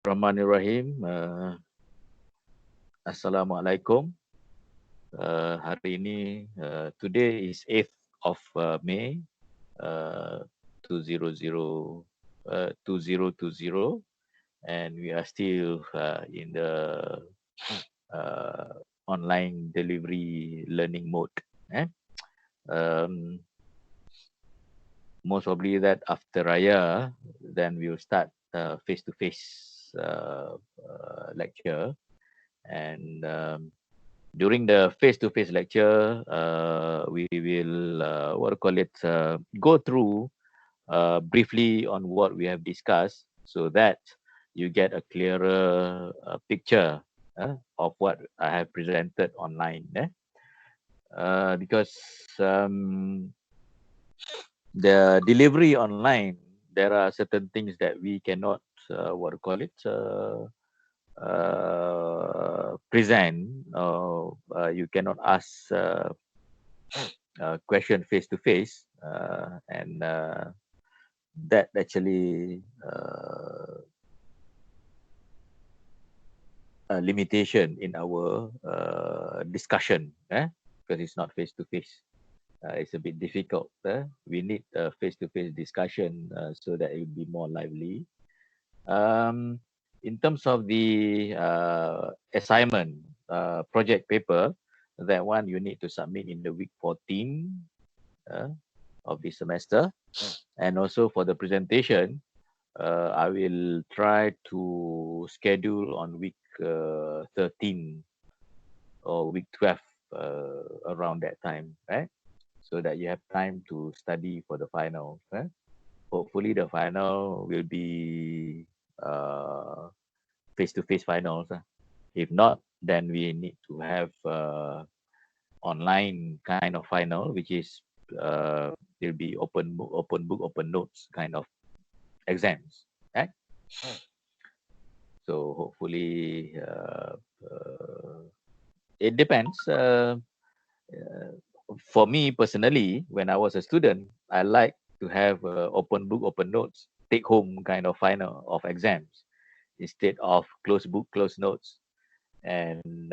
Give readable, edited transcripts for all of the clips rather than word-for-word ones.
Bismillahirrahmanirrahim. Assalamualaikum. Hari ini, today is 8th of May, 2020, and we are still in the online delivery learning mode. Um, Most probably that after Raya, then we will start face-to-face lecture. And during the face-to-face lecture, we will go through briefly on what we have discussed, so that you get a clearer picture of what I have presented online. Because the delivery online, there are certain things that we cannot present. You cannot ask question face to face, and that actually a limitation in our discussion, because it's not face to face. It's a bit difficult. We need a face-to-face discussion so that it will be more lively. In terms of the assignment project paper, that one you need to submit in the week 14 of the semester. And also for the presentation, I will try to schedule on week 13 or week 12, around that time, right? So that you have time to study for the final. Hopefully the final will be face-to-face finals. If not, then we need to have online kind of final, which is will be open book, open notes kind of exams. Right? So hopefully it depends. For me personally, when I was a student, I like to have open book, open notes, take home kind of final of exams instead of closed book, closed notes, and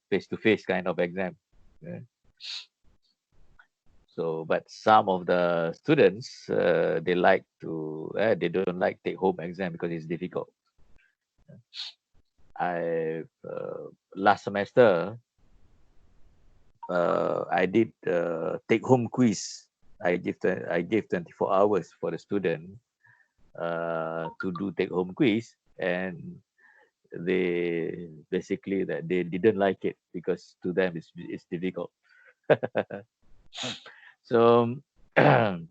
face-to-face kind of exam. So, but some of the students, they like to, they don't like take home exam because it's difficult. Last semester, I did take home quiz. I gave 24 hours for the student to do take home quiz, and they basically that they didn't like it because to them it's difficult. So in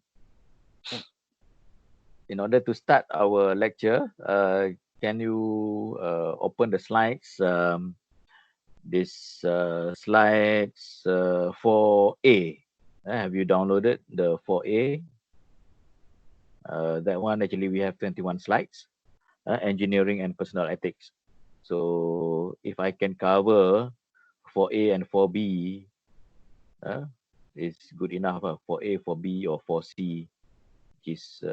order to start our lecture, can you open the slides? This slides 4A. Have you downloaded the 4A? That one actually we have 21 slides, engineering and personal ethics. So if I can cover 4A and 4B, it's good enough. 4A, 4B, or 4C is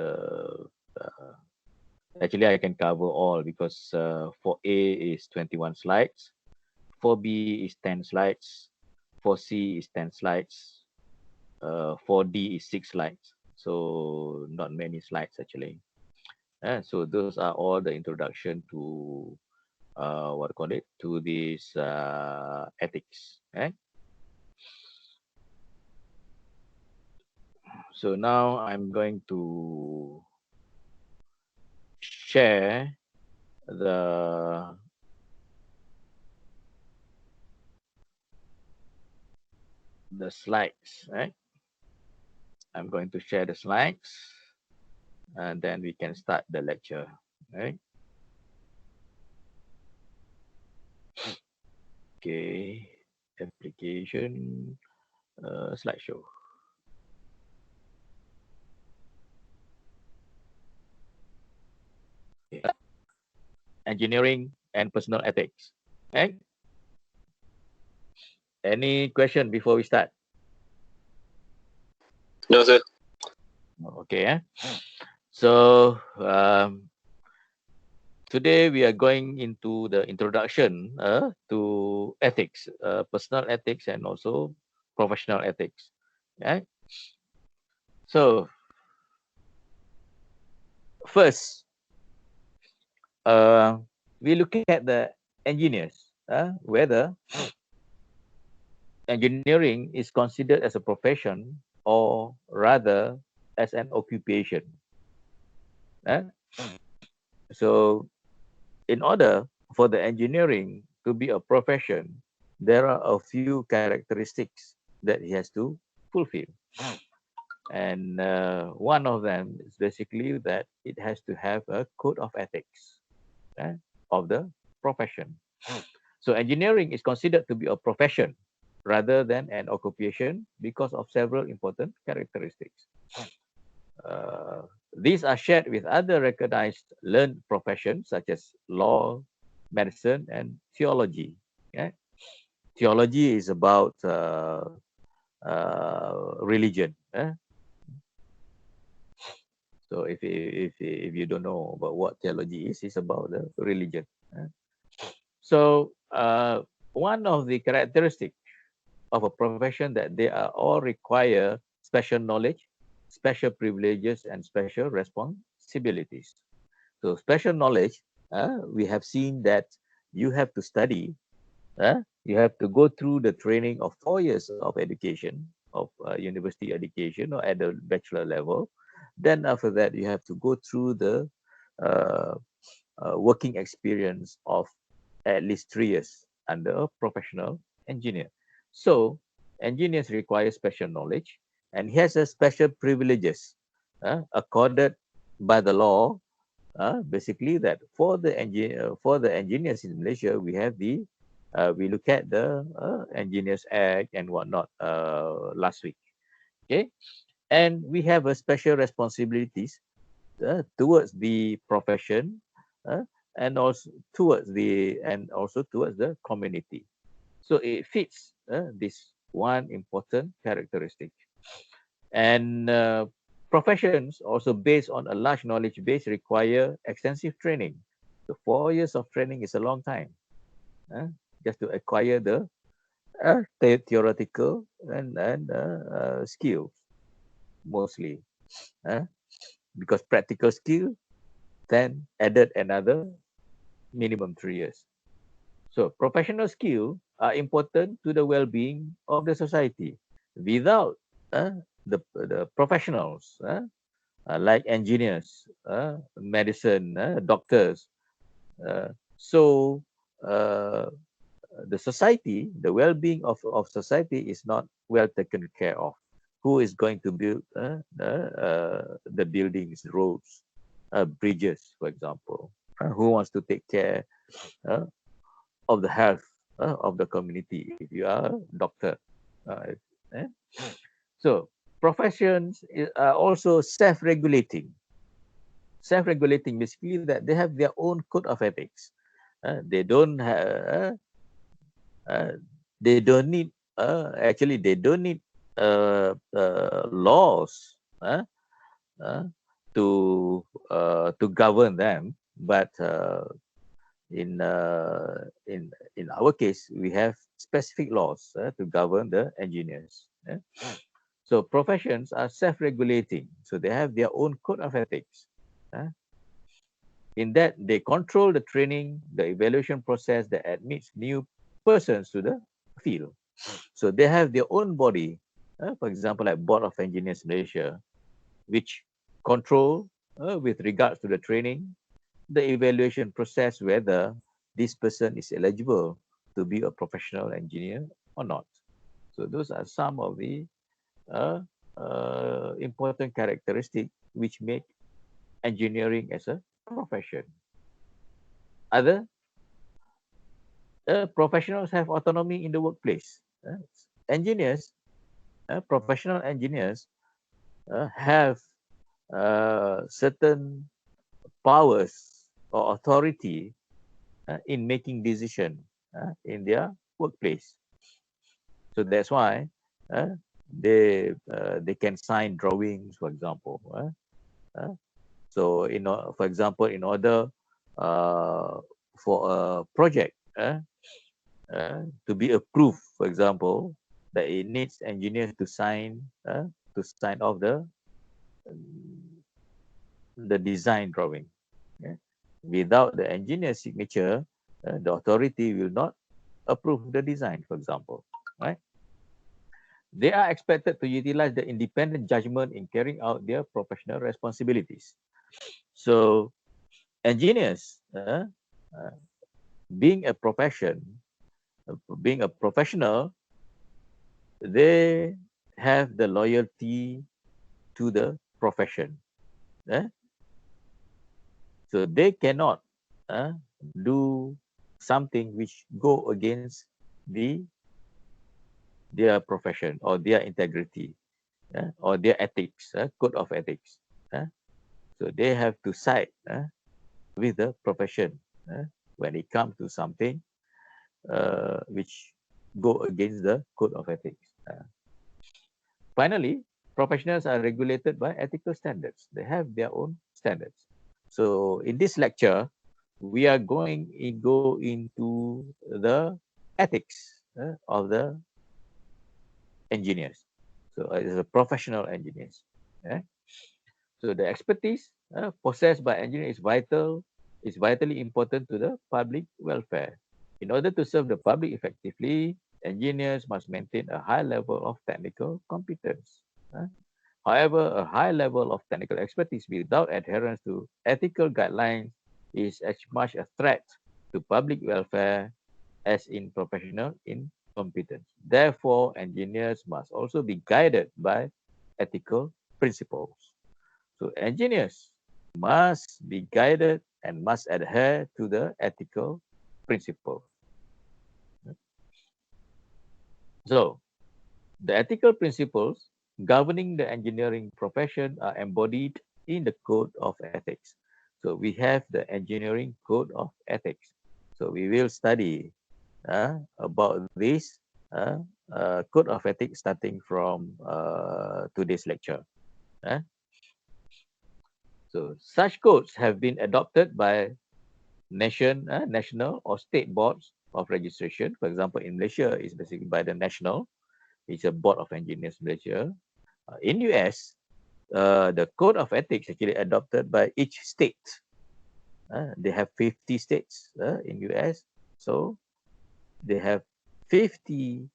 actually I can cover all, because 4A is 21 slides, 4B is 10 slides, 4C is 10 slides, 4D is 6 slides. So not many slides actually. So those are all the introduction to to this ethics. So now I'm going to share the slides, right? I'm going to share the slides, and then we can start the lecture, right? Okay, application, slideshow. Okay. Engineering and personal ethics, right? Any question before we start? No, sir. Okay. So today we are going into the introduction to ethics, personal ethics and also professional ethics. Right? So first, uh, we look at the engineers, whether engineering is considered as a profession or rather as an occupation. eh? So, in order for the engineering to be a profession, there are a few characteristics that he has to fulfill. And one of them is basically that it has to have a code of ethics eh, of the profession. So engineering is considered to be a profession rather than an occupation because of several important characteristics. Uh, these are shared with other recognized learned professions such as law, medicine, and theology. Yeah? Theology is about religion. So if you don't know about what theology is, it's about the religion. So one of the characteristics of a profession that they are all require special knowledge, special privileges, and special responsibilities. So special knowledge, we have seen that you have to study, you have to go through the training of 4 years of education, of university education or at the bachelor level. Then after that, you have to go through the uh, working experience of at least 3 years under a professional engineer. So engineers require special knowledge and he has a special privileges accorded by the law. Basically, that for the engineers in Malaysia, we have the we look at the Engineers Act and whatnot last week. Okay, and we have a special responsibilities towards the profession uh, and also towards the community. So it fits this one important characteristic. And professions also based on a large knowledge base require extensive training. So 4 years of training is a long time, uh, just to acquire the theoretical and skills mostly, uh, because practical skill then added another minimum 3 years. So professional skill are important to the well-being of the society. Without the professionals, like engineers, medicine, doctors. So uh, the society, the well-being of society is not well taken care of. Who is going to build the buildings, roads, bridges, for example? Who wants to take care uh, of the health of the community if you are a doctor? Uh, eh? So professions are also self-regulating. Self-regulating basically that they have their own code of ethics. They don't have, uh, they don't need, actually they don't need laws uh, to govern them. But in our case, we have specific laws to govern the engineers. So professions are self-regulating, so they have their own code of ethics. Uh, in that, they control the training, the evaluation process that admits new persons to the field. So they have their own body, for example, like Board of Engineers Malaysia, which control with regards to the training, the evaluation process, whether this person is eligible to be a professional engineer or not. So those are some of the uh, important characteristics which make engineering as a profession. Other professionals have autonomy in the workplace. Engineers, professional engineers, have certain powers or authority in making decision in their workplace. So that's why uh, they can sign drawings, for example. So for example, in order for a project to be approved, for example, that it needs engineers to sign off the design drawing. Yeah. Without the engineer's signature, the authority will not approve the design, for example, right? They are expected to utilize the independent judgment in carrying out their professional responsibilities. So engineers, being a profession, being a professional, they have the loyalty to the profession. Eh? So they cannot do something which go against their profession or their integrity or their ethics, code of ethics. So they have to side with the profession when it comes to something which go against the code of ethics. Finally, professionals are regulated by ethical standards. They have their own standards. So in this lecture, we are going to go into the ethics of the engineers. So as a professional engineers. So the expertise possessed by engineers is vitally important to the public welfare. In order to serve the public effectively, engineers must maintain a high level of technical competence. However, a high level of technical expertise without adherence to ethical guidelines is as much a threat to public welfare as in professional incompetence. Therefore, engineers must also be guided by ethical principles. So engineers must be guided and must adhere to the ethical principles. So the ethical principles governing the engineering profession are embodied in the Code of Ethics. So we have the Engineering Code of Ethics. So we will study about this Code of Ethics starting from today's lecture. So such codes have been adopted by national or state boards of registration. For example, in Malaysia, it's basically by the national. It's a board of engineers Malaysia. In US, the code of ethics actually adopted by each state. They have 50 states in US, so they have 50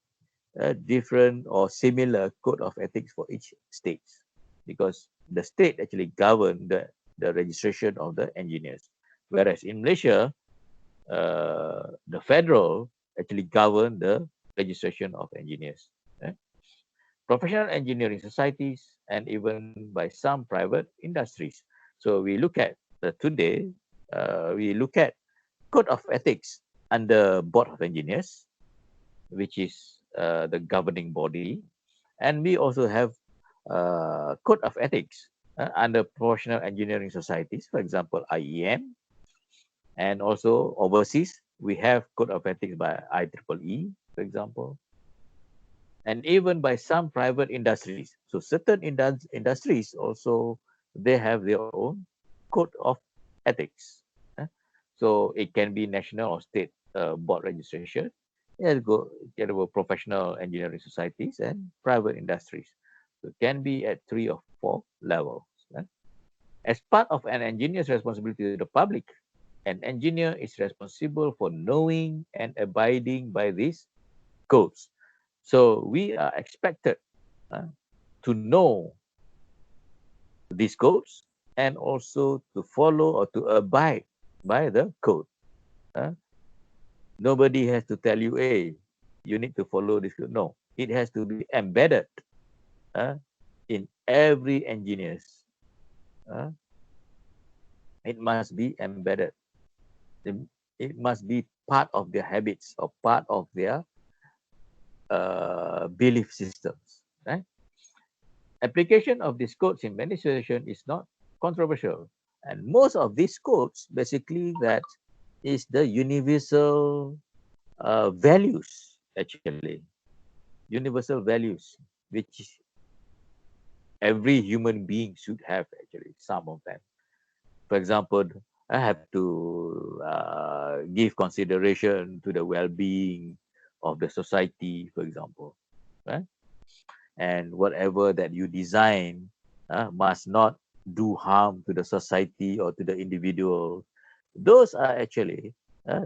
different or similar code of ethics for each state, because the state actually govern the registration of the engineers. Whereas in Malaysia, the federal actually govern the registration of engineers. Professional engineering societies, and even by some private industries. So we look at today, we look at code of ethics under Board of Engineers, which is the governing body, and we also have code of ethics under professional engineering societies, for example, IEM, and also overseas we have code of ethics by IEEE, for example, and even by some private industries. So certain industries also, they have their own code of ethics. So it can be national or state board registration. It can go professional engineering societies and private industries. So it can be at 3 or 4 levels. As part of an engineer's responsibility to the public, an engineer is responsible for knowing and abiding by these codes. So we are expected to know these codes and also to follow or to abide by the code. Nobody has to tell you, hey, you need to follow this code. No, it has to be embedded in every engineer's. It must be embedded. It must be part of their habits or part of their belief systems. Right? Application of these codes in many situations is not controversial. And most of these codes, basically, that is the universal values, actually. Universal values, which every human being should have, actually, some of them. For example, I have to give consideration to the well-being of the society, for example. Right? And whatever that you design must not do harm to the society or to the individual. Those are actually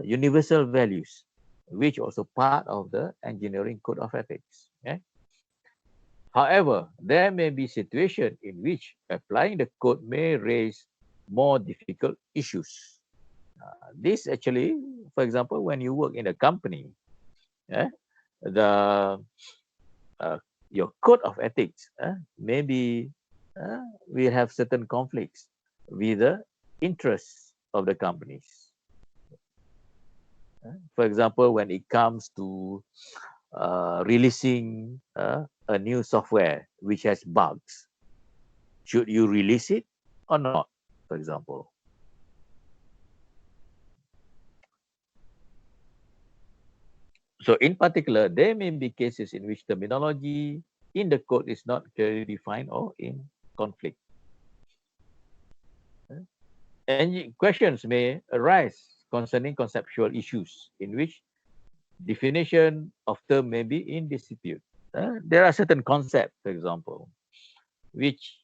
universal values, which also part of the engineering code of ethics. Okay? However, there may be situations in which applying the code may raise more difficult issues. This actually, for example, when you work in a company, eh, the uh, your code of ethics maybe will have certain conflicts with the interests of the companies. For example, when it comes to releasing a new software which has bugs, should you release it or not, for example? So in particular, there may be cases in which terminology in the code is not clearly defined or in conflict. And questions may arise concerning conceptual issues in which definition of term may be in dispute. There are certain concepts, for example, which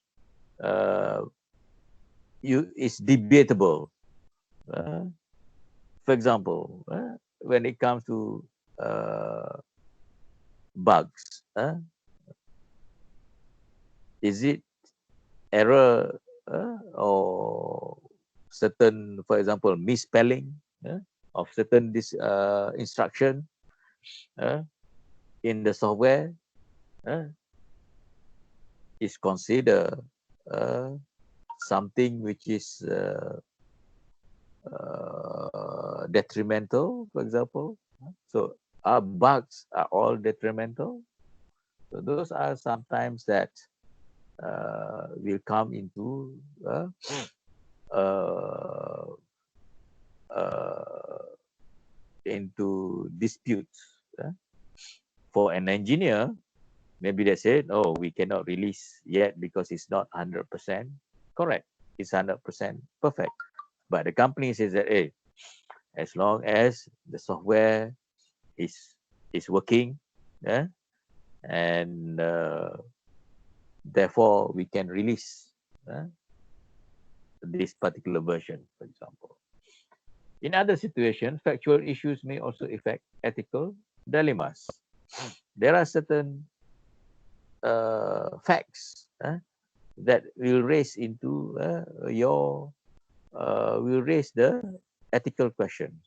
uh, is debatable. Uh, for example, when it comes to bugs, is it error or certain, for example, misspelling of certain this instruction uh, in the software uh, is considered uh, something which is detrimental, for example. So our bugs are all detrimental. So those are sometimes that will come uh, uh, uh, into disputes. For an engineer, maybe they said, oh, we cannot release yet because it's not 100% correct. It's 100% perfect. But the company says that, hey, as long as the software is working, and therefore we can release this particular version, for example. In other situations, factual issues may also affect ethical dilemmas. There are certain facts that will raise into will raise the ethical questions.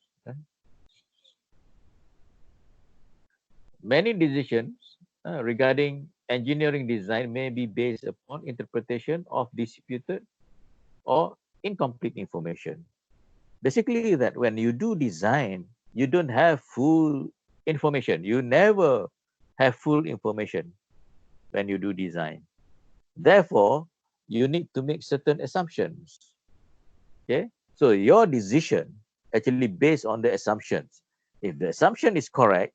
Many decisions regarding engineering design may be based upon interpretation of disputed or incomplete information. Basically, that when you do design, you don't have full information. You never have full information when you do design. Therefore, you need to make certain assumptions. Okay, so your decision actually based on the assumptions. If the assumption is correct,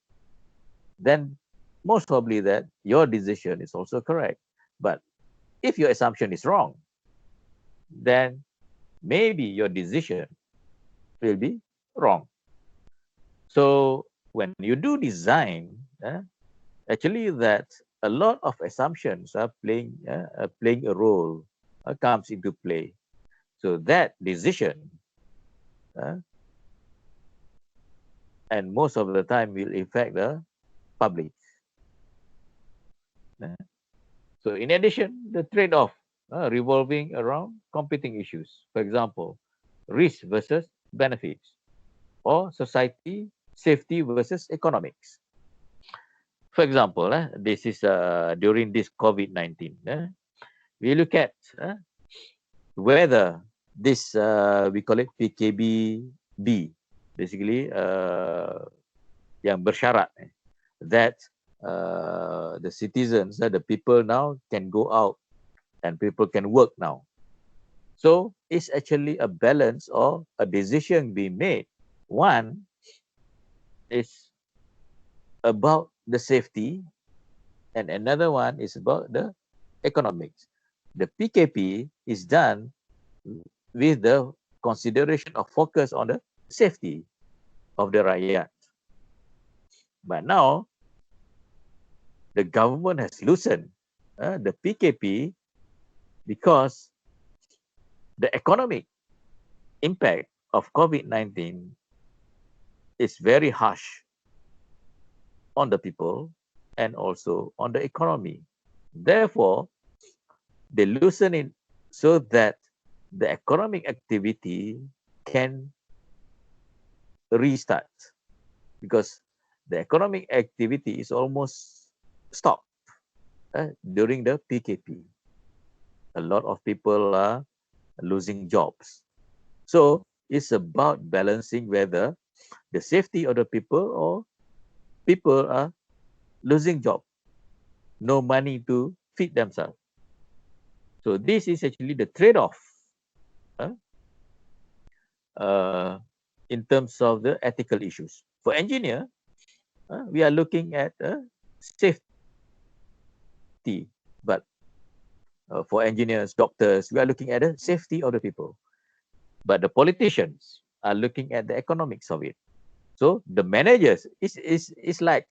then most probably that your decision is also correct. But if your assumption is wrong, then maybe your decision will be wrong. So when you do design, actually that a lot of assumptions are playing a role, comes into play. So that decision, and most of the time will affect the public. So in addition, the trade-off revolving around competing issues. For example, risk versus benefits, or society, safety versus economics. For example, this is during this COVID-19. We look at whether this, we call it PKB, basically yang bersyarat that the citizens, the people now can go out and people can work now. So it's actually a balance or a decision being made. One is about the safety, and another one is about the economics. The PKP is done with the consideration or focus on the safety of the rakyat. But now, the government has loosened the PKP because the economic impact of COVID-19 is very harsh on the people and also on the economy. Therefore, they loosen it so that the economic activity can restart, because the economic activity is almost stopped during the PKP. A lot of people are losing jobs. So it's about balancing whether the safety of the people or people are losing job, no money to feed themselves. So this is actually the trade-off uh, uh, in terms of the ethical issues. For engineer, we are looking at safety, but for engineers, doctors, we are looking at the safety of the people. But the politicians are looking at the economics of it. So the managers is like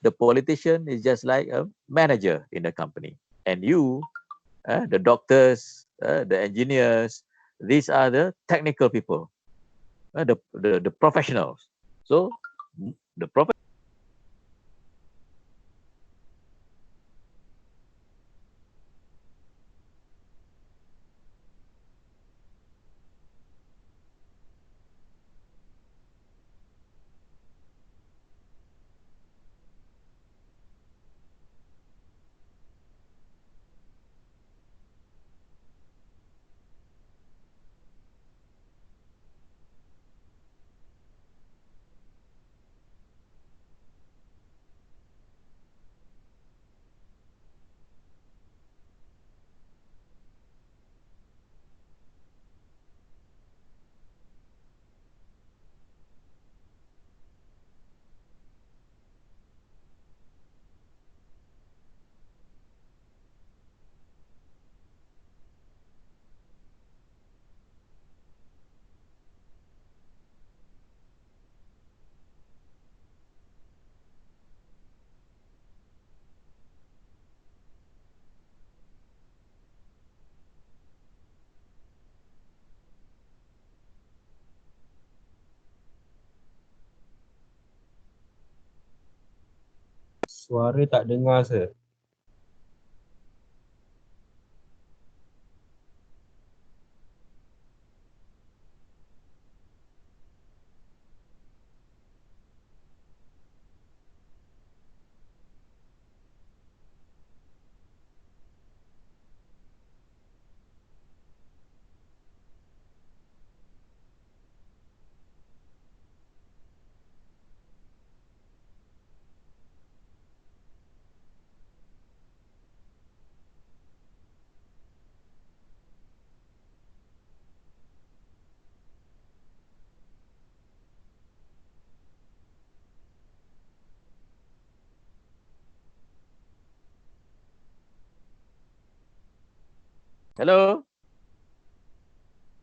the politician is just like a manager in the company, and you, the doctors, the engineers, these are the technical people, the professionals. So the prof. Suara tak dengar, sir. Hello,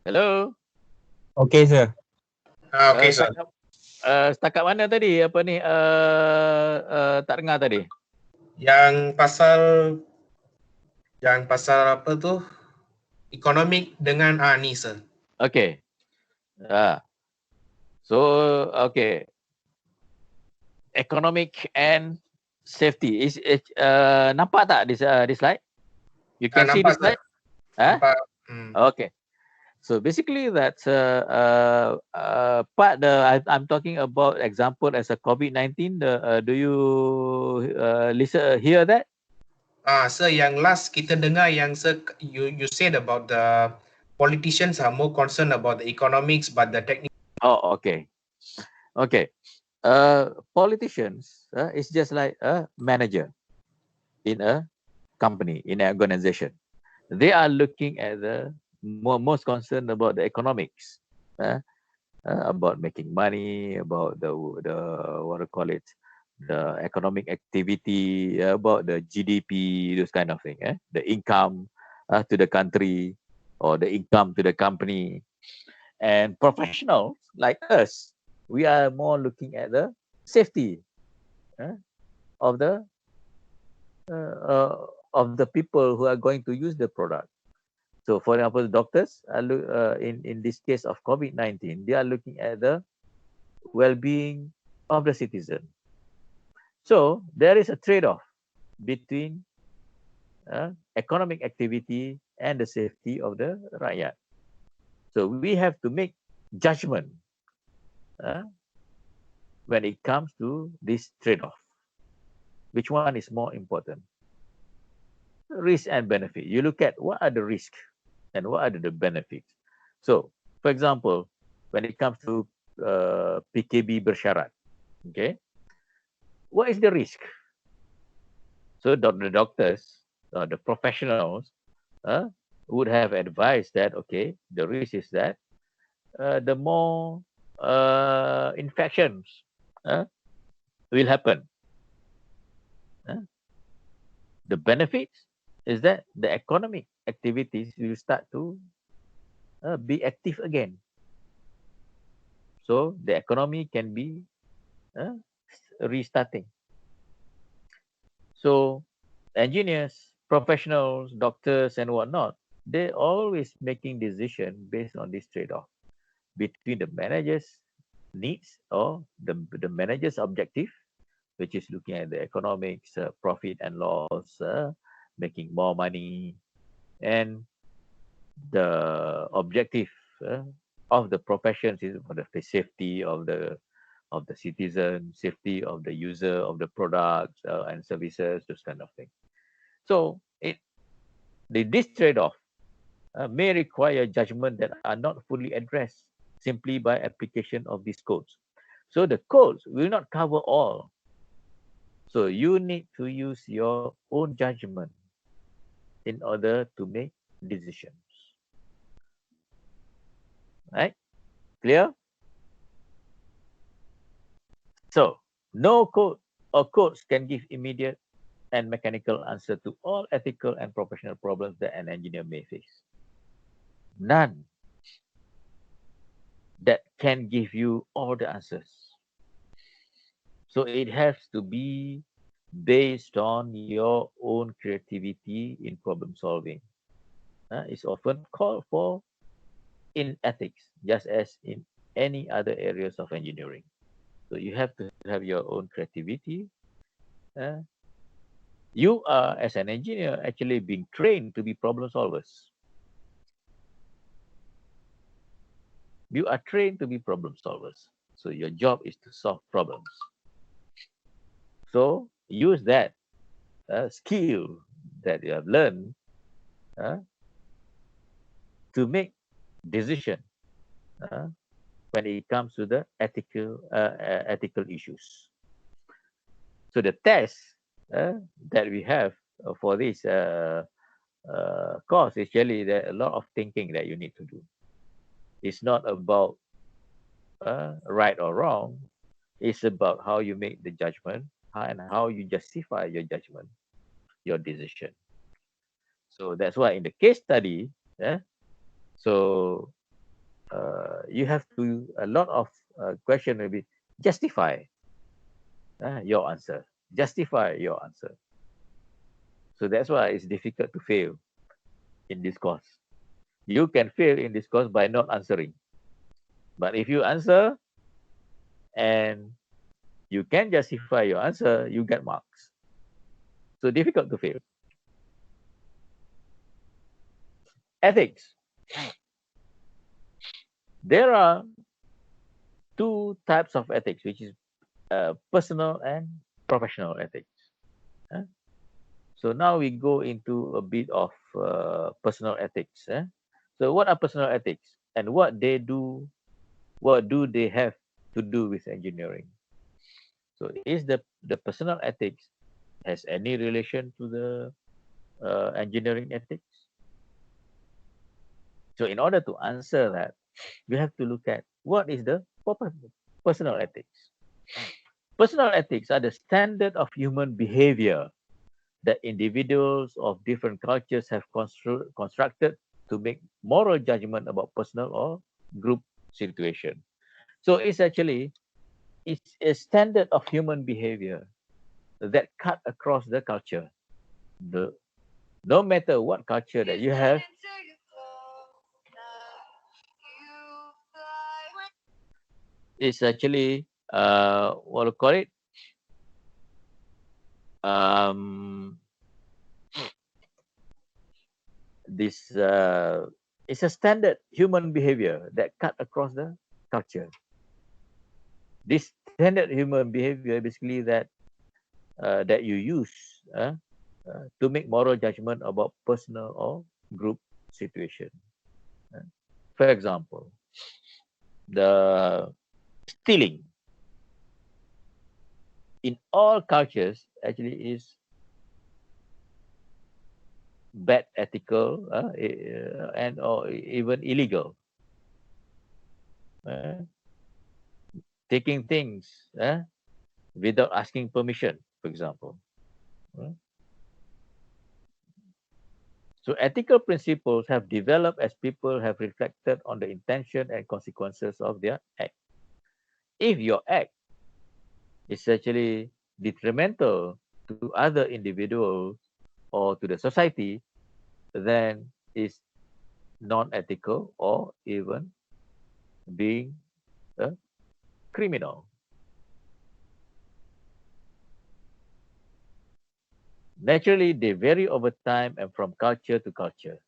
hello. Okay, sir. Okay, sir. Setakat mana tadi apa ni tak dengar tadi? Yang pasal apa tu? Economic dengan ni, sir. Okay. So okay, economic and safety is nampak tak this slide? You can see Nampak, this slide? sir. Nampak. Okay. So basically that's I'm talking about example as a COVID-19. Do you hear that? Sir, yang last kita dengar yang sir, you said about the politicians are more concerned about the economics but the technical. Oh, okay. Okay. Politicians is just like a manager in a company, in an organization. They are looking at the most concerned about the economics, about making money, about the what do you call it, the economic activity, about the GDP, those kind of thing, the income to the country or the income to the company. And professionals like us, we are more looking at the safety of the uh, uh, of the people who are going to use the product. So, for example, doctors are in this case of COVID-19, they are looking at the well-being of the citizen. So, there is a trade-off between economic activity and the safety of the rakyat. So, we have to make judgment uh, when it comes to this trade-off. Which one is more important? Risk and benefit. You look at what are the risks and what are the benefits. So, for example, when it comes to PKB bersyarat, okay, what is the risk? So, the doctors, the professionals, would have advised that okay, the risk is that the more infections will happen. The benefits is that the economic activities will start to be active again. So the economy can be restarting. So engineers, professionals, doctors, and whatnot, they're always making decisions based on this trade-off between the manager's needs or the manager's objective, which is looking at the economics, profit and loss, making more money, and the objective of the professions is for the safety of the citizen, safety of the user of the products and services, those kind of things. So this trade-off may require judgment that are not fully addressed simply by application of these codes. So the codes will not cover all. So you need to use your own judgment in order to make decisions. Right? Clear? So no code or codes can give immediate and mechanical answer to all ethical and professional problems that an engineer may face. None that can give you all the answers. So it has to be based on your own creativity in problem solving. It's often called for in ethics, just as in any other areas of engineering. So you have to have your own creativity. You are, as an engineer, actually being trained to be problem solvers. You are trained to be problem solvers. So your job is to solve problems. So use that skill that you have learned to make decision when it comes to the ethical issues. So the test that we have for this course is actually there a lot of thinking that you need to do. It's not about right or wrong. It's about how you make the judgment and how you justify your judgment, your decision. So that's why in the case study, so you have to, a lot of question will be justify your answer. Justify your answer. So that's why it's difficult to fail in this course. You can fail in this course by not answering. But if you answer and you can justify your answer, you get marks. So difficult to fail. Ethics. There are two types of ethics, which is personal and professional ethics. So now we go into a bit of personal ethics. So what are personal ethics and what they do? What do they have to do with engineering? So is the personal ethics has any relation to the engineering ethics? So in order to answer that, we have to look at what is the personal ethics. Personal ethics are the standard of human behavior that individuals of different cultures have constructed to make moral judgment about personal or group situation. So it's actually it's a standard of human behavior that cut across the culture. The no matter what culture that you have, it's actually what do you call it? Um, this it's a standard human behavior that cut across the culture. This standard human behavior basically that you use to make moral judgment about personal or group situation. Uh, For example, the stealing in all cultures actually is bad ethical and or even illegal. Uh, Taking things without asking permission, for example. Uh, So ethical principles have developed as people have reflected on the intention and consequences of their act. If your act is actually detrimental to other individuals or to the society, then it's non-ethical or even being a criminal. Naturally, they vary over time and from culture to culture,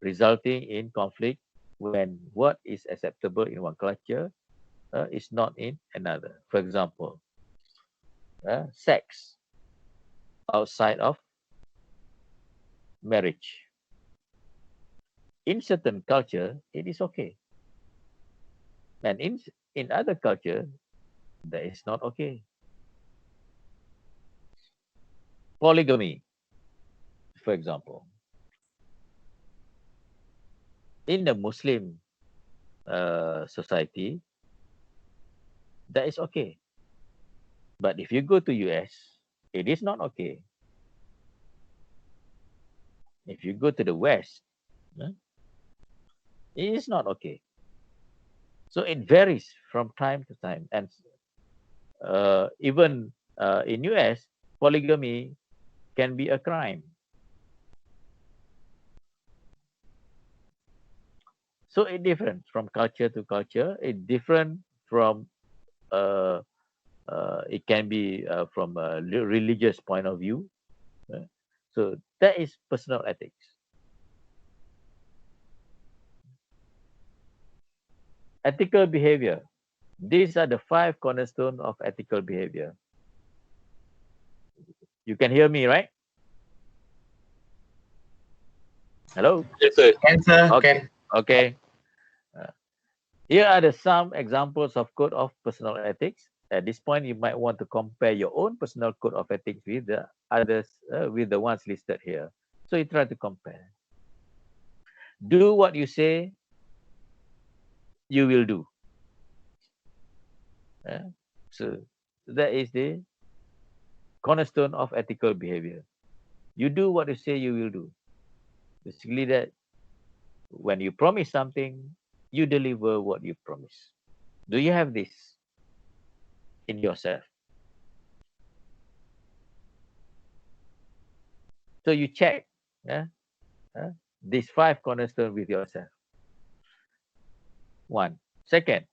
resulting in conflict when what is acceptable in one culture is not in another. For example, sex outside of marriage. In certain culture, it is okay. And in other culture, that is not okay. Polygamy, for example. In the Muslim society, that is okay. But if you go to US, it is not okay. If you go to the West, uh, it is not okay. So it varies from time to time. And even in US, polygamy can be a crime. So it different from culture to culture. It different from uh, it can be from a religious point of view. uh, so that is personal ethics. Ethical behavior. These are the 5 cornerstones of ethical behavior. You can hear me, right? Hello? Yes, sir. Can, sir, Okay. can. Okay. Uh, Here are the some examples of code of personal ethics. At this point, you might want to compare your own personal code of ethics with the others, with the ones listed here. So you try to compare. Do what you say you will do. Uh, so that is the cornerstone of ethical behavior. You do what you say you will do. Basically, that when you promise something, you deliver what you promise. Do you have this in yourself? So you check yeah, these 5 cornerstones with yourself. One. Second,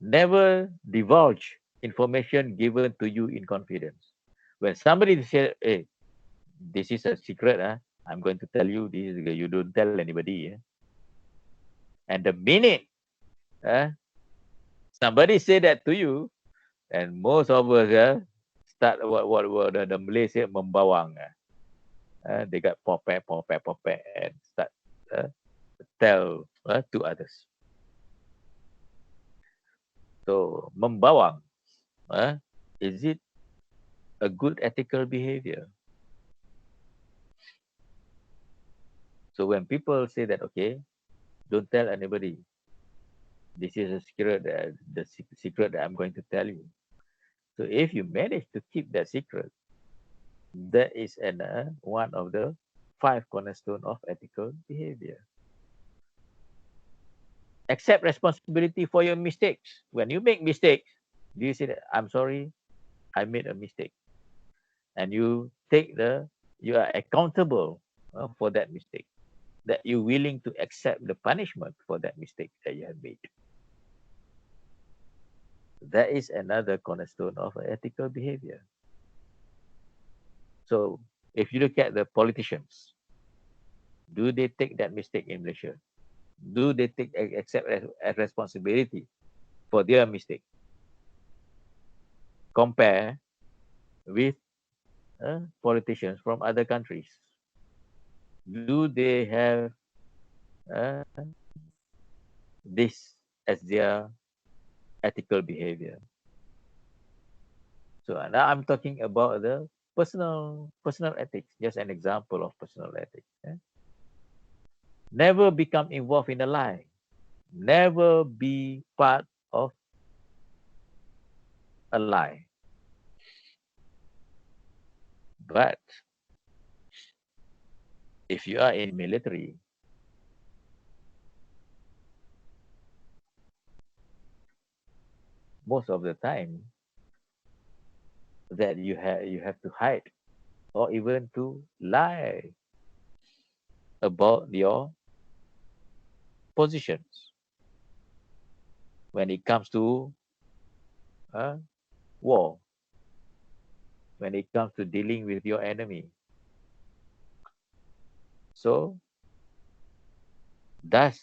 never divulge information given to you in confidence. When somebody says, hey, this is a secret, I'm going to tell you this, you don't tell anybody. And the minute somebody say that to you, and most of us start what the Malay say membawang. They got popek, and start tell to others. So membawang, is it a good ethical behavior? So when people say that, okay, don't tell anybody, this is a secret, the secret that I'm going to tell you. So if you manage to keep that secret, that is one of the 5 cornerstones of ethical behavior. accept responsibility for your mistakes. When you make mistakes, do you say that I'm sorry, I made a mistake, and you are accountable for that mistake. That you're willing to accept the punishment for that mistake that you have made. That is another cornerstone of ethical behavior. So if you look at the politicians, do they take that mistake in Malaysia? Do they accept responsibility for their mistake? Compare with politicians from other countries. Do they have this as their ethical behavior? So now I'm talking about the personal ethics, just an example of personal ethics. Never become involved in a lie. Never be part of a lie. But if you are in military, most of the time that you have to hide or even to lie about your positions when it comes to war, when it comes to dealing with your enemy. So does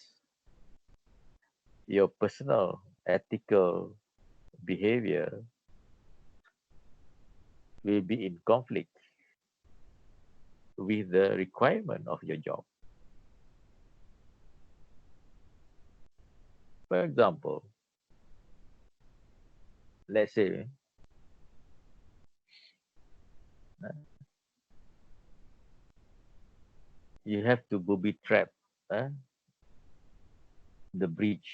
your personal ethical behavior will be in conflict with the requirement of your job? For example, let's say you have to booby trap the breach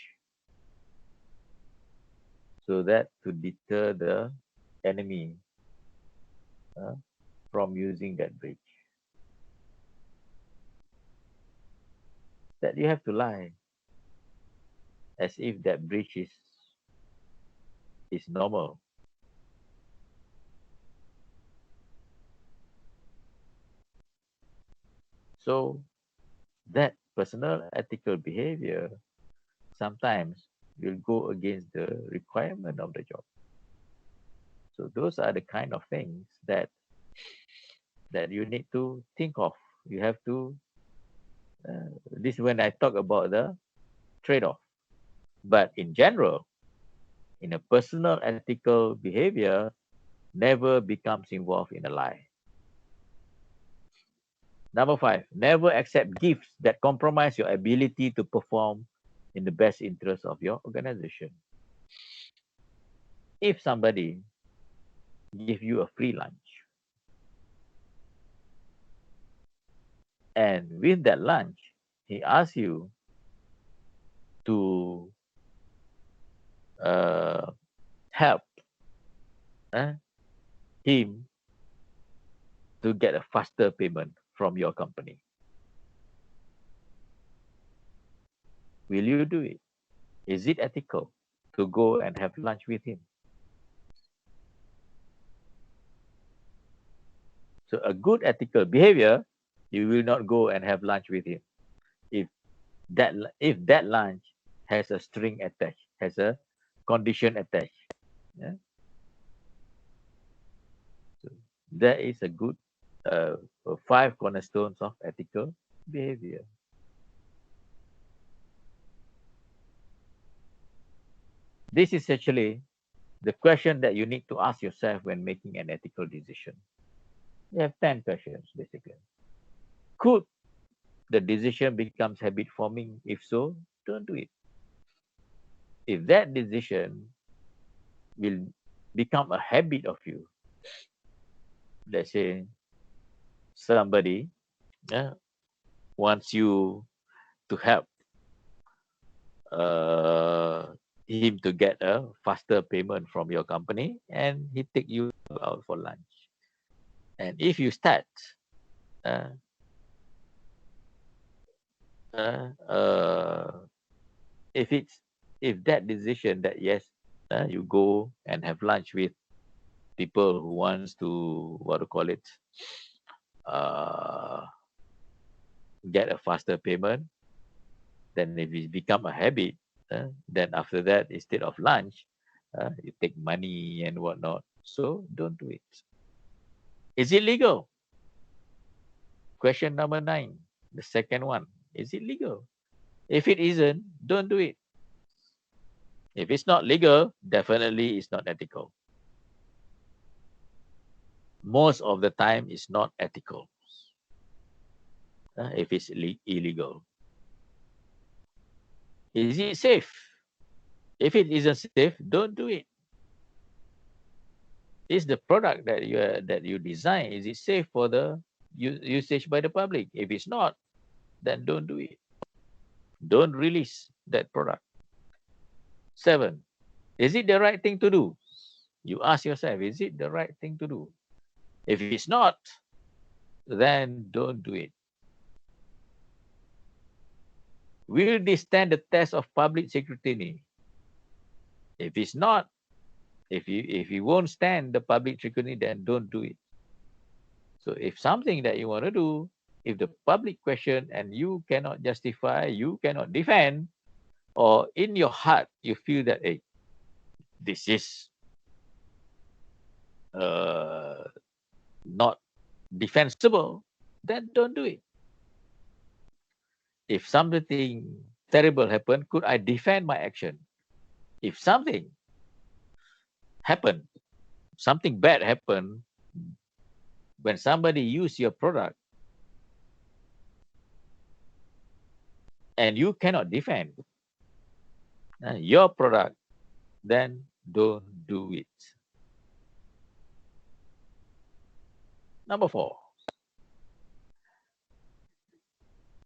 so that to deter the enemy from using that breach. That you have to lie as if that breach is normal. So that personal ethical behavior sometimes will go against the requirement of the job. So those are the kind of things that you need to think of. You have to, this is when I talk about the trade-off. But in general, in a personal ethical behavior, never becomes involved in a lie. Number 5, never accept gifts that compromise your ability to perform in the best interest of your organization. If somebody give you a free lunch, and with that lunch, he asks you to help him to get a faster payment from your company. Will you do it? Is it ethical to go and have lunch with him? So a good ethical behavior, you will not go and have lunch with him. If that lunch has a string attached, has a condition attached. Yeah? So that is a good 5 cornerstones of ethical behavior. This is actually the question that you need to ask yourself when making an ethical decision. You have 10 questions, basically. Could the decision becomes habit forming? If so, don't do it. If that decision will become a habit of you, let's say somebody wants you to help him to get a faster payment from your company, and he take you out for lunch. And if you start if that decision that yes, you go and have lunch with people who wants to what to call it, uh, get a faster payment, then if it become a habit, then after that instead of lunch, you take money and whatnot. So don't do it. Is it legal? Question number 9, the second one. Is it legal? If it isn't, don't do it. If it's not legal, definitely it's not ethical. Most of the time, it's not ethical if it's illegal. Is it safe? If it isn't safe, don't do it. Is the product that you design, is it safe for the usage by the public? If it's not, then don't do it. Don't release that product. 7, is it the right thing to do? You ask yourself, is it the right thing to do? If it's not, then don't do it. Will this stand the test of public scrutiny? If it's not, if you won't stand the public scrutiny, then don't do it. So if something that you want to do, if the public question and you cannot justify, you cannot defend, or in your heart you feel that, hey, this is not defensible, then don't do it. If something terrible happened, could I defend my action? If something happened, something bad happened, when somebody use your product and you cannot defend your product, then don't do it. Number 4,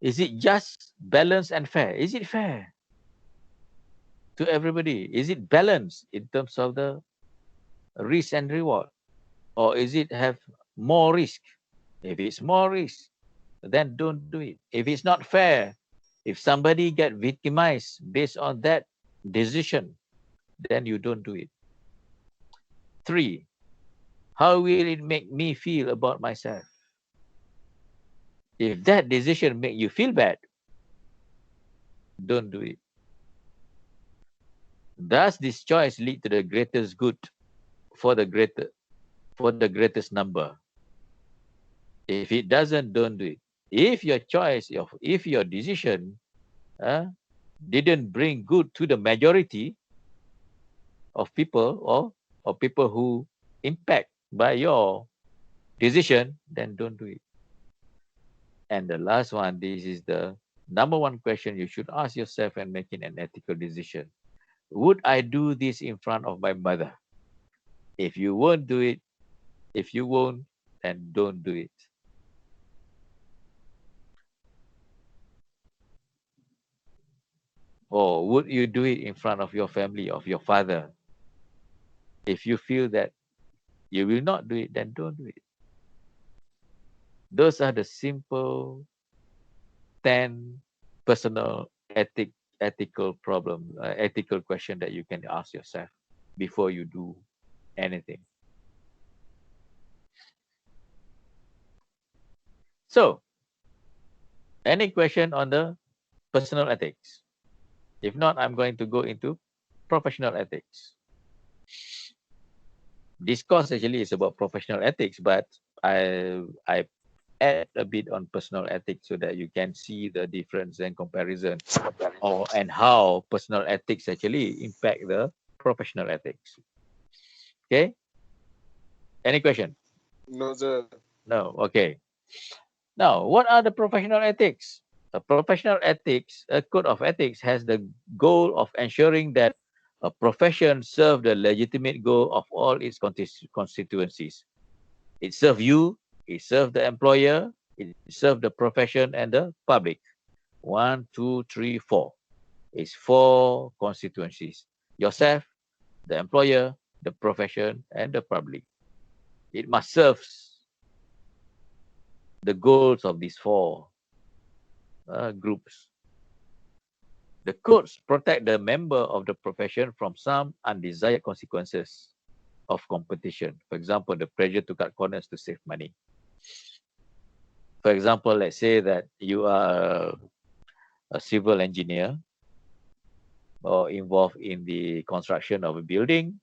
is it just, balanced, and fair? Is it fair to everybody? Is it balanced in terms of the risk and reward? Or is it have more risk? If it's more risk, then don't do it. If it's not fair, if somebody get victimized based on that decision, then you don't do it. 3, how will it make me feel about myself? If that decision make you feel bad, don't do it. Does this choice lead to the greatest good for the greatest number? If it doesn't, don't do it. If your choice, if your decision didn't bring good to the majority of people, or people who impact by your decision, then don't do it. And the last one, this is the number 1 question you should ask yourself when making an ethical decision. Would I do this in front of my mother? If you won't do it, if you won't, then don't do it. Or would you do it in front of your family, of your father? If you feel that you will not do it, then don't do it. Those are the simple 10 personal ethical question that you can ask yourself before you do anything. So, any question on the personal ethics? If not, I'm going to go into professional ethics. This course actually is about professional ethics, but I add a bit on personal ethics so that you can see the difference and comparison, and how personal ethics actually impact the professional ethics. Okay? Any question? No, sir. No. Okay. Now, what are the professional ethics? A professional ethics, a code of ethics, has the goal of ensuring that a profession serves the legitimate goal of all its constituencies. It serves you, it serves the employer, it serves the profession and the public. 1, 2, 3, 4. It's 4 constituencies. Yourself, the employer, the profession, and the public. It must serve the goals of these 4 groups. The codes protect the member of the profession from some undesired consequences of competition. For example, the pressure to cut corners to save money. For example, let's say that you are a civil engineer or involved in the construction of a building.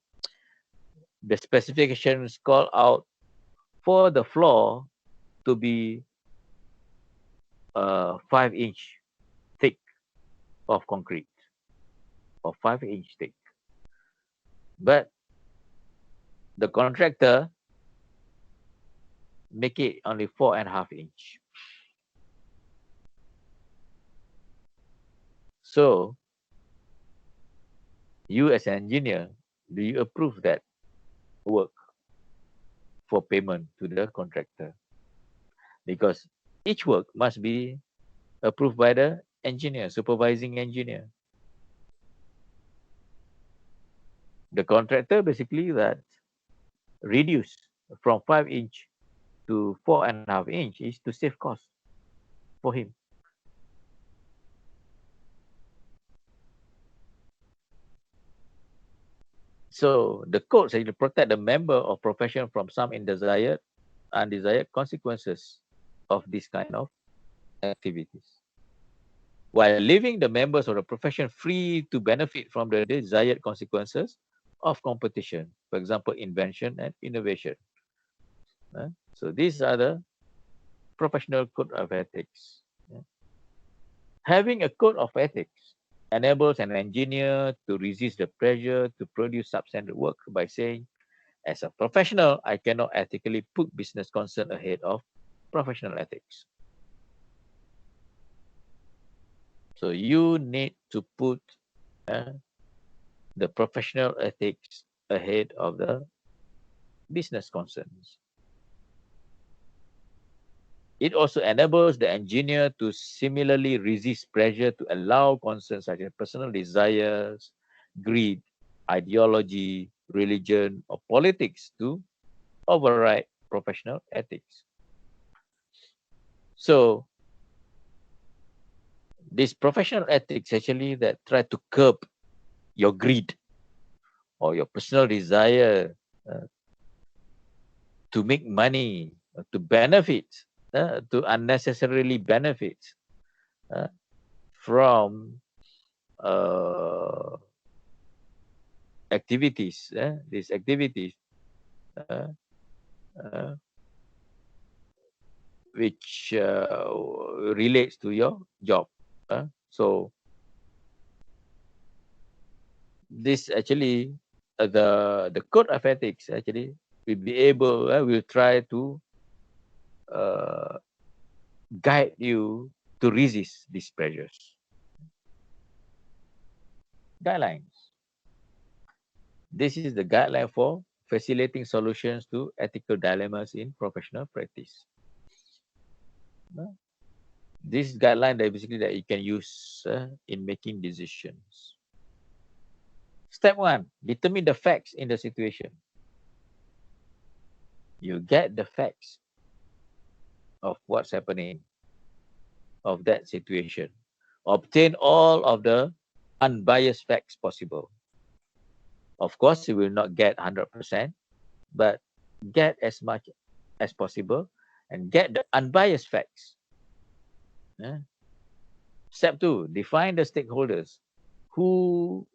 The specifications call out for the floor to be 5-inch thick of concrete or 5-inch thick. But the contractor make it only 4.5-inch. So you as an engineer, do you approve that work for payment to the contractor? Because each work must be approved by the engineer, supervising engineer. The contractor basically that reduce from 5-inch to 4.5-inch is to save cost for him. So the codes actually protect the member of profession from some undesired consequences of this kind of activities, while leaving the members of the profession free to benefit from the desired consequences of competition, for example, invention and innovation. So these are the professional code of ethics. Having a code of ethics enables an engineer to resist the pressure to produce substandard work by saying, as a professional, I cannot ethically put business concern ahead of professional ethics. So you need to put the professional ethics ahead of the business concerns. It also enables the engineer to similarly resist pressure to allow concerns such as personal desires, greed, ideology, religion, or politics to override professional ethics. So this professional ethics actually that try to curb your greed or your personal desire to make money, to benefit, to unnecessarily benefit from activities, these activities which relates to your job. So this actually, the code of ethics actually will be able, will try to guide you to resist these pressures. Guidelines. This is the guideline for facilitating solutions to ethical dilemmas in professional practice. This guideline that basically that you can use in making decisions. Step 1, determine the facts in the situation. You get the facts of what's happening, of that situation. Obtain all of the unbiased facts possible. Of course, you will not get 100%, but get as much as possible and get the unbiased facts. Step 2, define the stakeholders who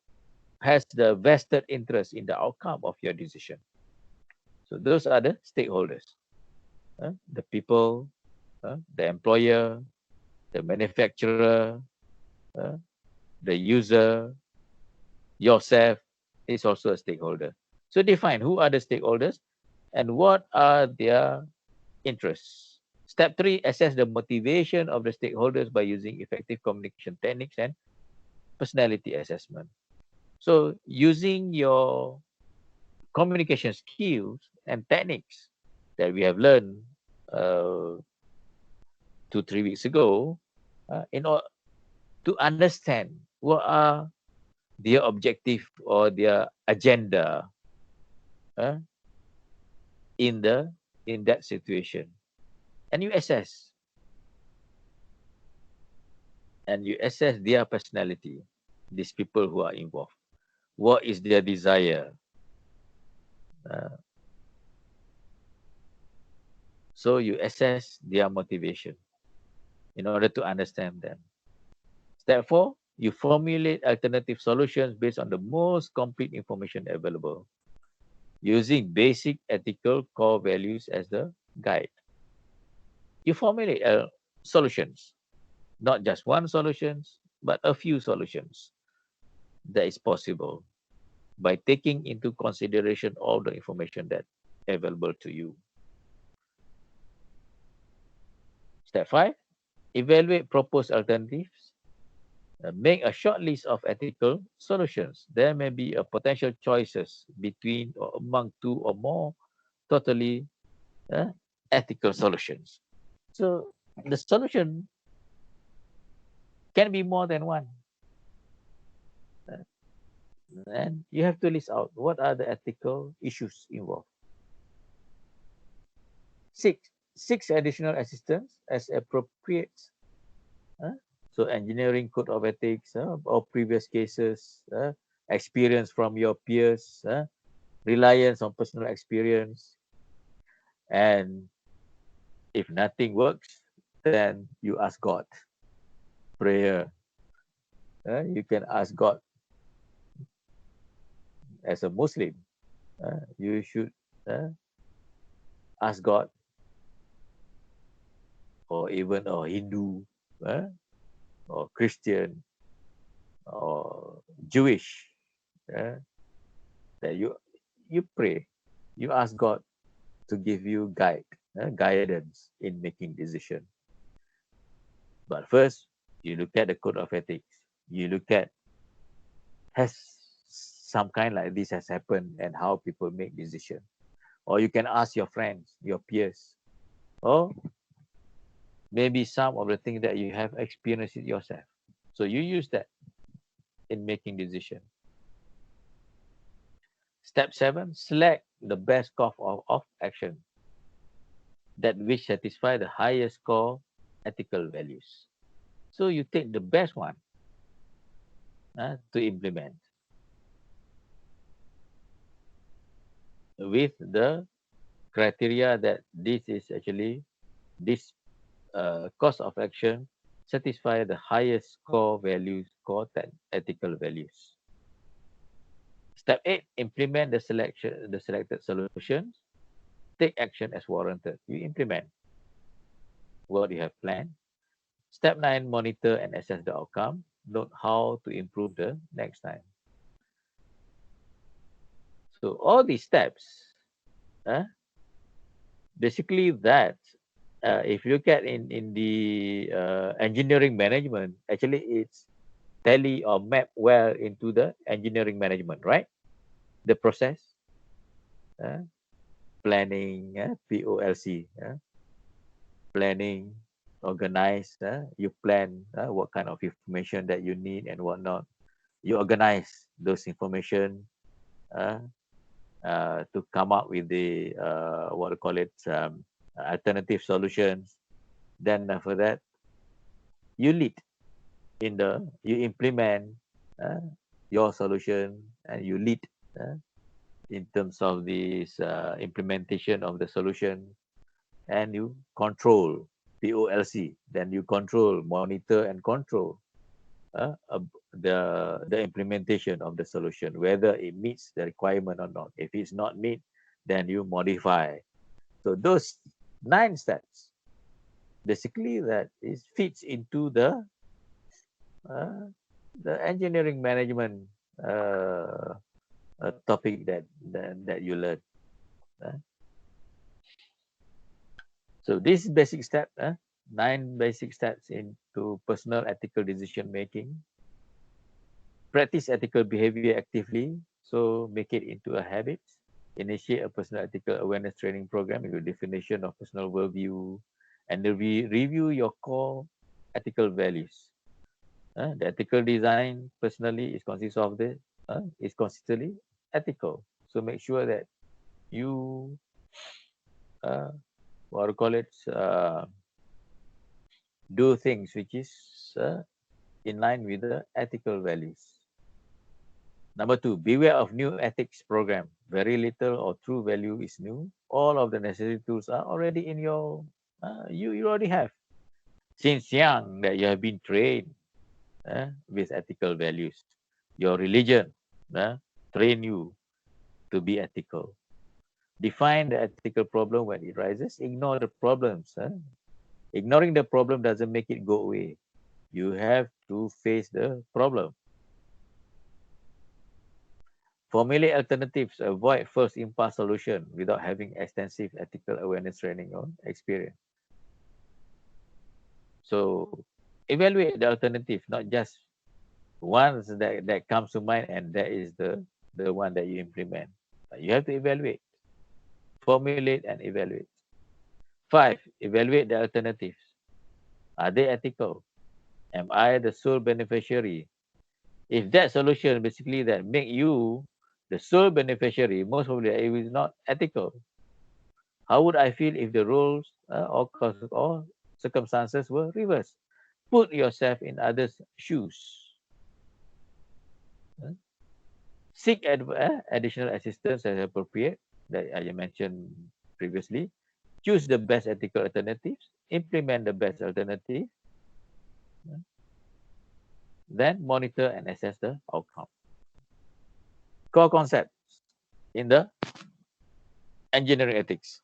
has the vested interest in the outcome of your decision. So those are the stakeholders, the people, the employer, the manufacturer, the user, yourself is also a stakeholder. So define who are the stakeholders and what are their interests. Step 3, assess the motivation of the stakeholders by using effective communication techniques and personality assessment. So using your communication skills and techniques that we have learned 2-3 weeks ago, in order to understand what are their objective or their agenda in that situation, and you assess their personality. these people who are involved. What is their desire? So you assess their motivation in order to understand them. Step 4, you formulate alternative solutions based on the most complete information available, using basic ethical core values as the guide. You formulate solutions, not just one solution, but a few solutions that is possible by taking into consideration all the information that available to you. Step 5, evaluate proposed alternatives. Make a short list of ethical solutions. There may be a potential choices between or among two or more totally ethical solutions. So the solution can be more than one. And you have to list out what are the ethical issues involved. Six additional assistance as appropriate. So engineering code of ethics or previous cases, experience from your peers, reliance on personal experience. And if nothing works, then you ask God. Prayer. You can ask God. As a Muslim, you should ask God, or even a Hindu, or Christian, or Jewish, that you pray, you ask God to give you guidance in making decision. But first, you look at the code of ethics. You look at has some kind like this has happened and how people make decision. Or you can ask your friends, your peers, or maybe some of the things that you have experienced it yourself. So you use that in making decision. Step 7, select the best course of action that which satisfy the highest core ethical values. So you take the best one to implement with the criteria that this is actually this course of action satisfy the highest core values, core ethical values. Step 8, implement the selected solutions. Take action as warranted. You implement what you have planned. Step 9, monitor and assess the outcome. Note how to improve the next time. So all these steps, basically that, if you look at in the engineering management, actually it's tally or map well into the engineering management, right? The process, planning, POLC, planning, organize, you plan what kind of information that you need and whatnot. You organize those information to come up with the what do you call it, alternative solutions. Then after that, you lead you implement your solution, and you lead in terms of this implementation of the solution, and you control POLC. Then you control, monitor, and control the implementation of the solution, whether it meets the requirement or not. If it's not meet, then you modify. So those 9 steps, basically that is fits into the engineering management topic that you learn. So this basic step, 9 basic steps into personal ethical decision making. Practice ethical behavior actively, so make it into a habit. Initiate a personal ethical awareness training program with a definition of personal worldview, and review your core ethical values. The ethical design personally is consists of is consistently ethical. So make sure that you what do you call it, do things which is in line with the ethical values. Number 2, beware of new ethics program. Very little or true value is new. All of the necessary tools are already in your, you already have. Since young that you have been trained with ethical values. Your religion train you to be ethical. Define the ethical problem when it rises. Ignore the problems. Ignoring the problem doesn't make it go away. You have to face the problem. Formulate alternatives. Avoid first impulse solution without having extensive ethical awareness training or experience. So evaluate the alternative, not just one that comes to mind and that is the one that you implement. You have to evaluate, formulate and evaluate. 5, evaluate the alternatives. Are they ethical? Am I the sole beneficiary? If that solution basically that make you the sole beneficiary, most probably it is not ethical. How would I feel if the roles or circumstances were reversed? Put yourself in others' shoes. Seek additional assistance as appropriate, that I mentioned previously. Choose the best ethical alternatives. Implement the best alternative. Then monitor and assess the outcome. Core concepts in the engineering ethics.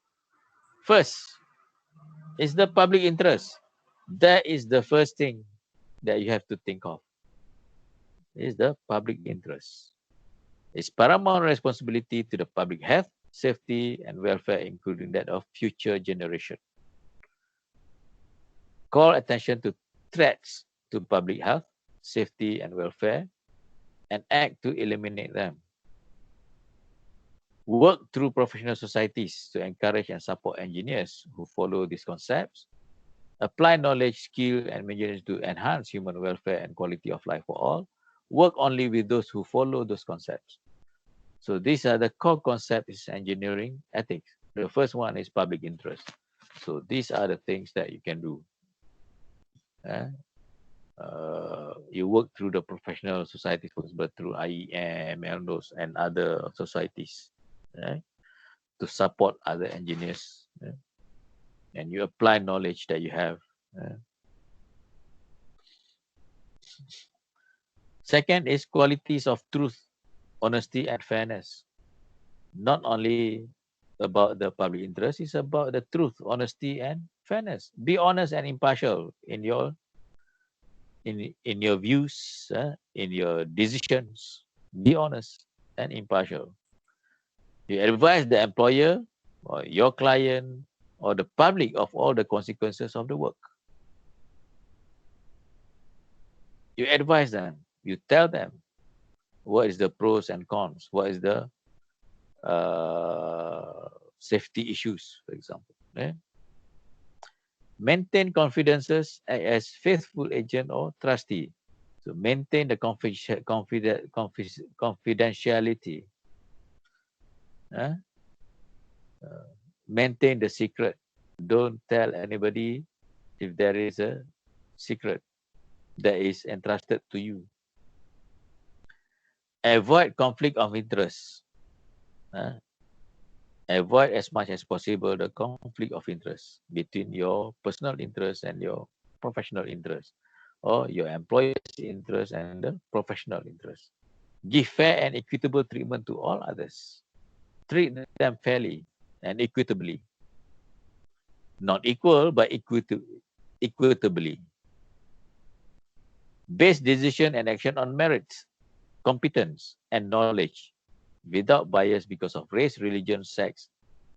First is the public interest. That is the first thing that you have to think of. Is the public interest. It's paramount responsibility to the public health, safety, and welfare, including that of future generation. Call attention to threats to public health, safety, and welfare, and act to eliminate them. Work through professional societies to encourage and support engineers who follow these concepts. Apply knowledge, skill, and measures to enhance human welfare and quality of life for all. Work only with those who follow those concepts. So these are the core concepts in engineering ethics. The first one is public interest. So these are the things that you can do. You work through the professional societies, but through IEM, and other societies to support other engineers. And you apply knowledge that you have. Second is qualities of truth, honesty, and fairness. Not only about the public interest, it's about the truth, honesty, and fairness. Be honest and impartial in your views, in your decisions. Be honest and impartial. You advise the employer or your client or the public of all the consequences of the work. You advise them. You tell them what is the pros and cons, what is the safety issues, for example. Maintain confidences as faithful agent or trustee. So maintain the confidentiality. Maintain the secret. Don't tell anybody if there is a secret that is entrusted to you. Avoid conflict of interest. Avoid as much as possible the conflict of interest between your personal interest and your professional interest, or your employer's interest and the professional interest. Give fair and equitable treatment to all others. Treat them fairly and equitably. Not equal, but equitably. Base decision and action on merits, competence, and knowledge, without bias because of race, religion, sex,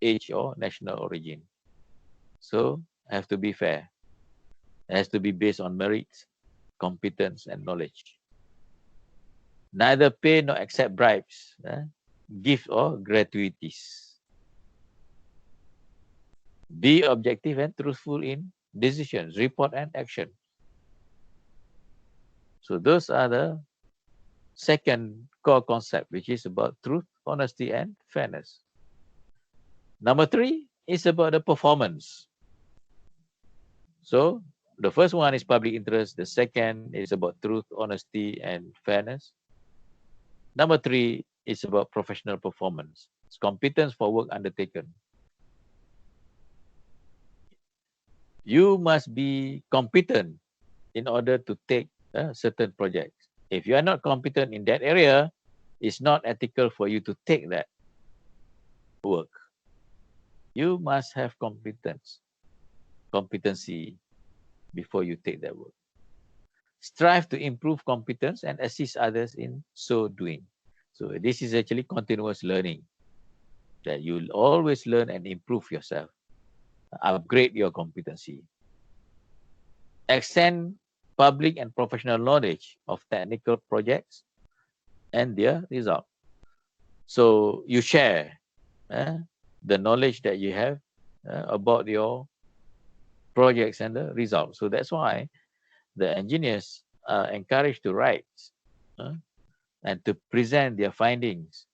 age, or national origin. So, have to be fair. It has to be based on merits, competence, and knowledge. Neither pay nor accept bribes, gifts, or gratuities. Be objective and truthful in decisions, report, and action. So those are the second core concept, which is about truth, honesty, and fairness. Number 3 is about the performance. So the first one is public interest. The second is about truth, honesty, and fairness. Number 3 is about professional performance. It's competence for work undertaken. You must be competent in order to take certain projects. If you are not competent in that area, it's not ethical for you to take that work. You must have competency before you take that work. Strive to improve competence and assist others in so doing. So this is actually continuous learning, that you'll always learn and improve yourself, upgrade your competency. Extend public and professional knowledge of technical projects and their result. So you share the knowledge that you have about your projects and the results. So that's why the engineers are encouraged to write and to present their findings,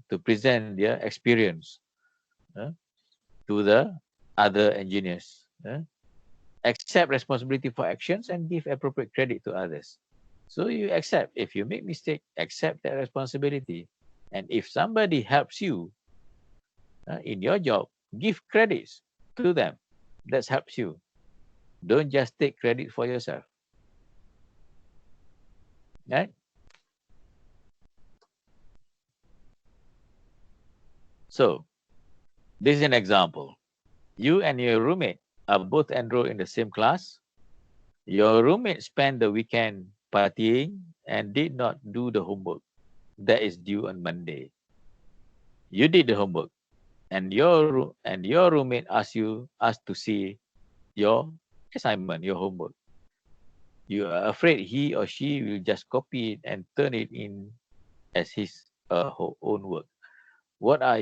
to present their experience to the other engineers. Accept responsibility for actions and give appropriate credit to others. So you accept, if you make mistake, accept that responsibility. And if somebody helps you in your job, give credits to them. That helps you. Don't just take credit for yourself. Right? So this is an example. You and your roommate are both enrolled in the same class. Your roommate spent the weekend partying and did not do the homework that is due on Monday. You did the homework, and your roommate asked to see your assignment, your homework. You are afraid he or she will just copy it and turn it in as his own work. What are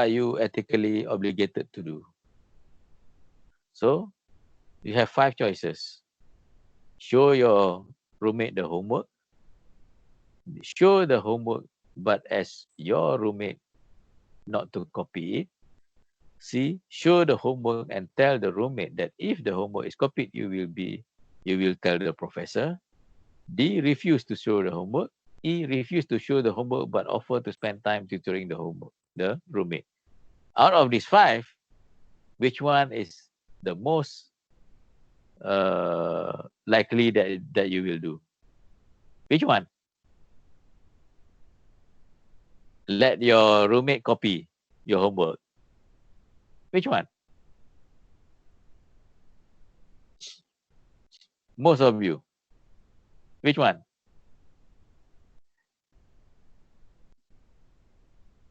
you ethically obligated to do? So you have 5 choices. Show your roommate the homework. Show the homework, but as your roommate, not to copy it. C, show the homework and tell the roommate that if the homework is copied, you will tell the professor. D, refuse to show the homework. E, refuse to show the homework but offer to spend time tutoring the roommate. Out of these 5, which one is the most likely that you will do? Which one? Let your roommate copy your homework. Which one? Most of you. Which one?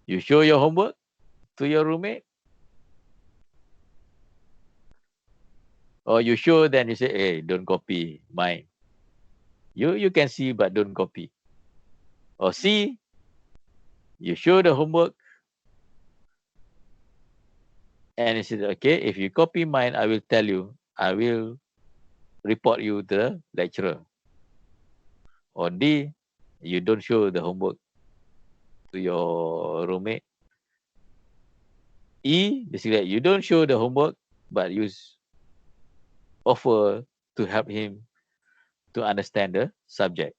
You show your homework to your roommate? Or you show, then you say, hey, don't copy mine. You can see, but don't copy. Or C, you show the homework, and you say, okay, if you copy mine, I will tell you, I will report you to the lecturer. Or D, you don't show the homework to your roommate. E, basically, you don't show the homework, but you offer to help him to understand the subject.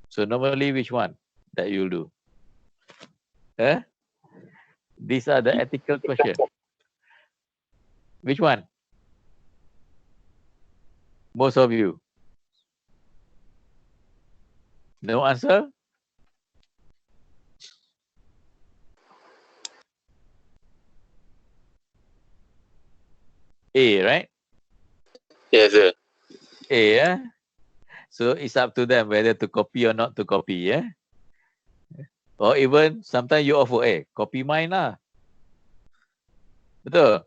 So normally, which one that you'll do? These are the ethical questions. Which one? Most of you. No answer? A, right? Yes, sir. A, yeah? So it's up to them whether to copy or not to copy, yeah? Or even sometimes you offer, copy mine lah. Betul?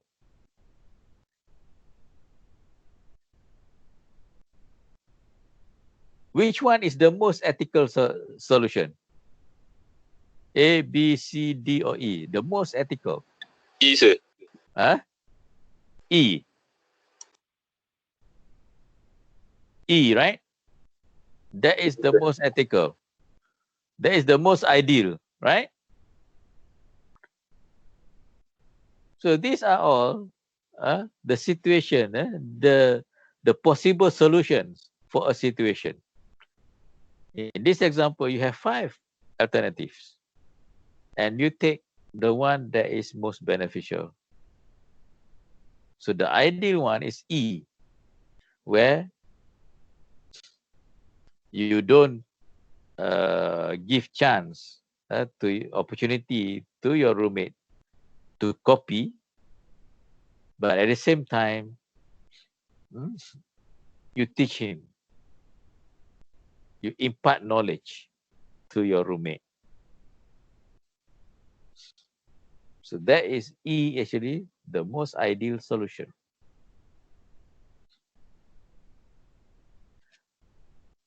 Which one is the most ethical solution? A, B, C, D, or E? The most ethical? E, sir. Huh? E. E, right? That is the most ethical. That is the most ideal, right? So these are all the situation, the the possible solutions for a situation. In this example, you have 5 alternatives, and you take the one that is most beneficial. So the ideal one is E, where you don't give chance to opportunity to your roommate to copy, but at the same time, you teach him, you impart knowledge to your roommate. So that is E actually the most ideal solution.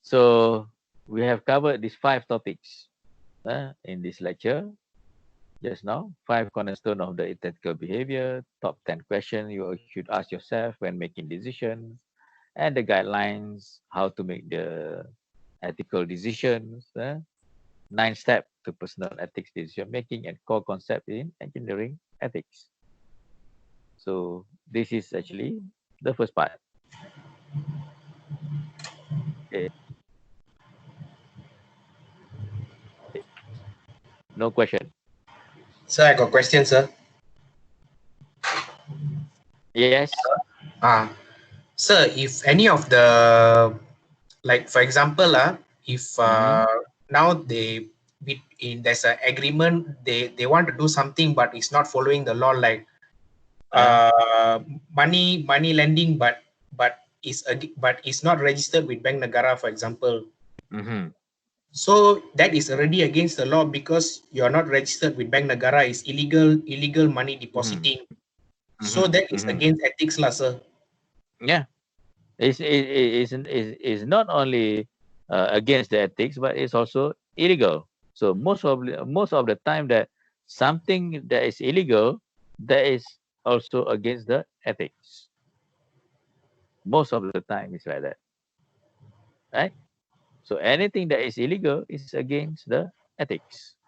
So we have covered these 5 topics in this lecture just now. 5 cornerstones of the ethical behavior, top 10 questions you should ask yourself when making decisions, and the guidelines how to make the ethical decisions. 9 steps to personal ethics decision making, and core concept in engineering ethics. So this is actually the first part. Okay. No question. Sir, I got question, sir. Yes. Sir, if any of the, like for example, if now there's an agreement, they want to do something but it's not following the law, like money lending, but it's not registered with Bank Negara, for example. So that is already against the law because you're not registered with Bank Negara. It's illegal money depositing. So that is against ethics, lah, sir. Yeah, is not only against the ethics, but it's also illegal. So most of the time that something that is illegal, that is also against the ethics. Most of the time it's like that, right? So anything that is illegal is against the ethics,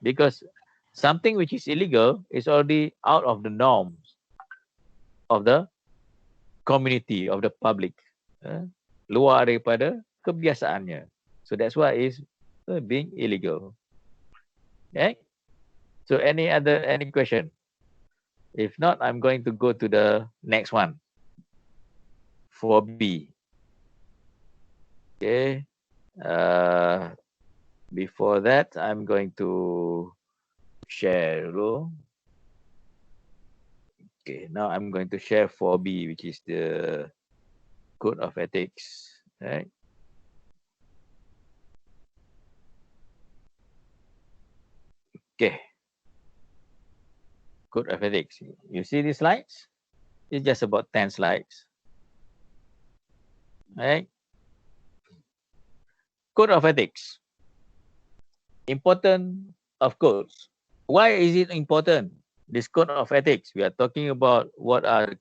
because something which is illegal is already out of the norms of the community, of the public, luar daripada kebiasaannya. So that's why it's being illegal. Okay. So any question? If not, I'm going to go to the next one. 4B. Okay. Before that, I'm going to share dulu. Okay, now I'm going to share 4B, which is the code of ethics. Right. Okay. Code of ethics. You see these slides? It's just about 10 slides. Right. Code of ethics. Important of codes. Why is it important? This code of ethics. We are talking about what are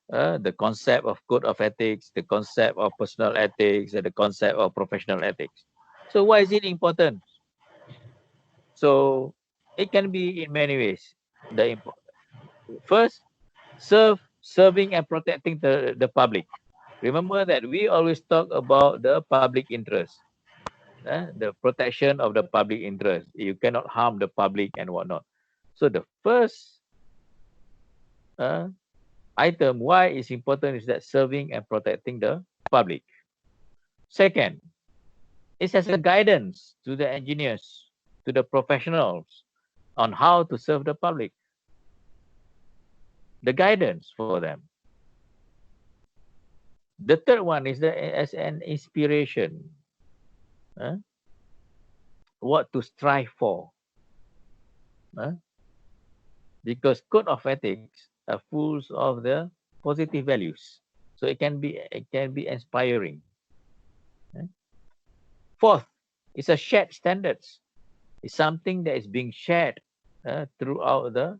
the concept of code of ethics, the concept of personal ethics, and the concept of professional ethics. So why is it important? So it can be in many ways. First, serving and protecting the public. Remember that we always talk about the public interest, the protection of the public interest. You cannot harm the public and whatnot. So the first item why it's important is that serving and protecting the public. Second, it's as a guidance to the engineers, to the professionals on how to serve the public. The guidance for them. The third one is as an inspiration. What to strive for. Because code of ethics are full of the positive values. So it can be inspiring. Fourth, it's a shared standards. It's something that is being shared throughout the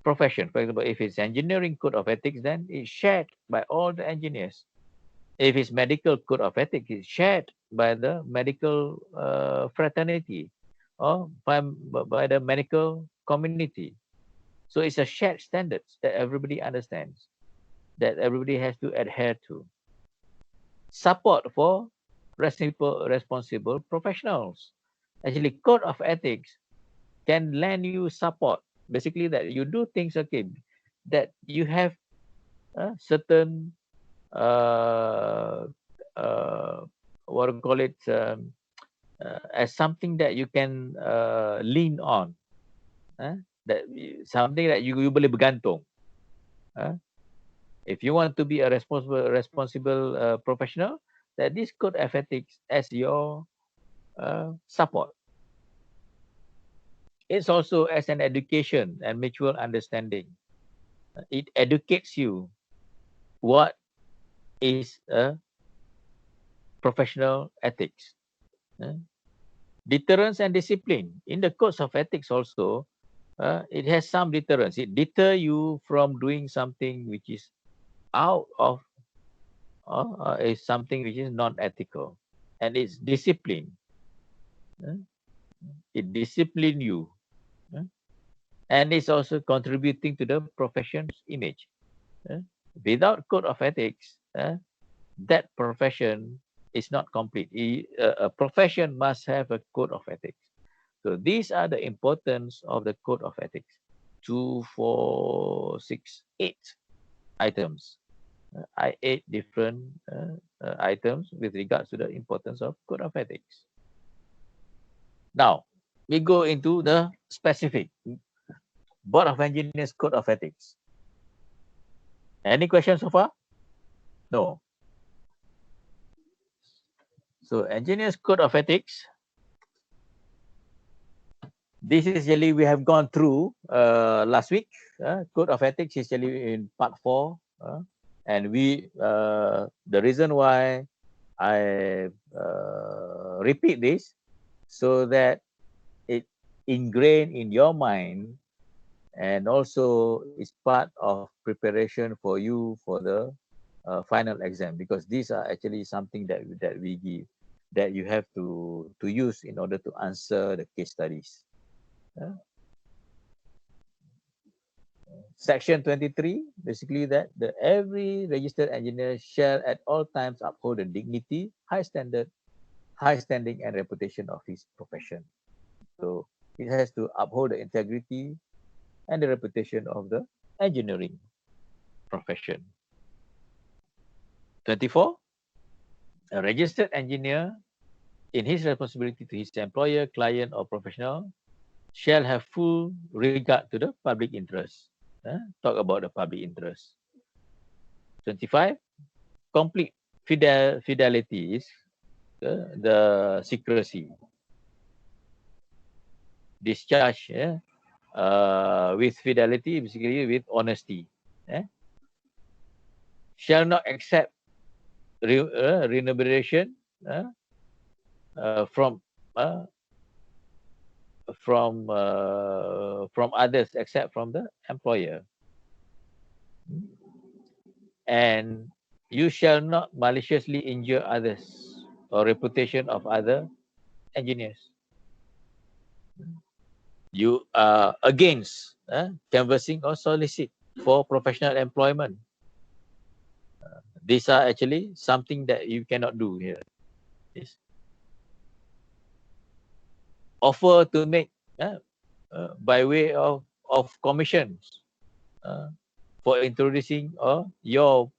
profession. For example, if it's engineering code of ethics, then it's shared by all the engineers. If it's medical code of ethics, it's shared by the medical fraternity or by the medical community. So it's a shared standards that everybody understands. that everybody has to adhere to. Support for responsible professionals. Actually, code of ethics can lend you support. Basically, that you do things, okay, that you have certain uh, uh, what do you call it, as something that you can lean on, that something that you boleh bergantung. If you want to be a responsible professional, that this code of ethics as your support. It's also as an education and mutual understanding. It educates you what is a professional ethics. Deterrence and discipline. In the codes of ethics also, it has some deterrence. It deter you from doing something which is out of is something which is not ethical, and it's discipline. It discipline you, and it's also contributing to the profession's image. Without code of ethics, that profession is not complete. A profession must have a code of ethics. So these are the importance of the code of ethics. 2, 4, 6, 8 items. I 8 different items with regards to the importance of code of ethics. Now, we go into the specific Board of Engineers Code of Ethics. Any questions so far? No. So, Engineers Code of Ethics. This is usually we have gone through last week. Code of Ethics is usually in part 4. And we, the reason why I repeat this, so that it ingrained in your mind, and also is part of preparation for you for the final exam, because these are actually something that we give, that you have to use in order to answer the case studies. Section 23, basically that every registered engineer shall at all times uphold the dignity, high standing and reputation of his profession. So it has to uphold the integrity and the reputation of the engineering profession. 24, a registered engineer in his responsibility to his employer, client or professional shall have full regard to the public interest. Talk about the public interest. 25, complete fidelity is the secrecy. Discharge with fidelity, basically with honesty. Shall not accept remuneration from others except from the employer. And you shall not maliciously injure others or reputation of other engineers. You are against canvassing or solicit for professional employment. These are actually something that you cannot do here. Yes. Offer to make by way of commissions for introducing your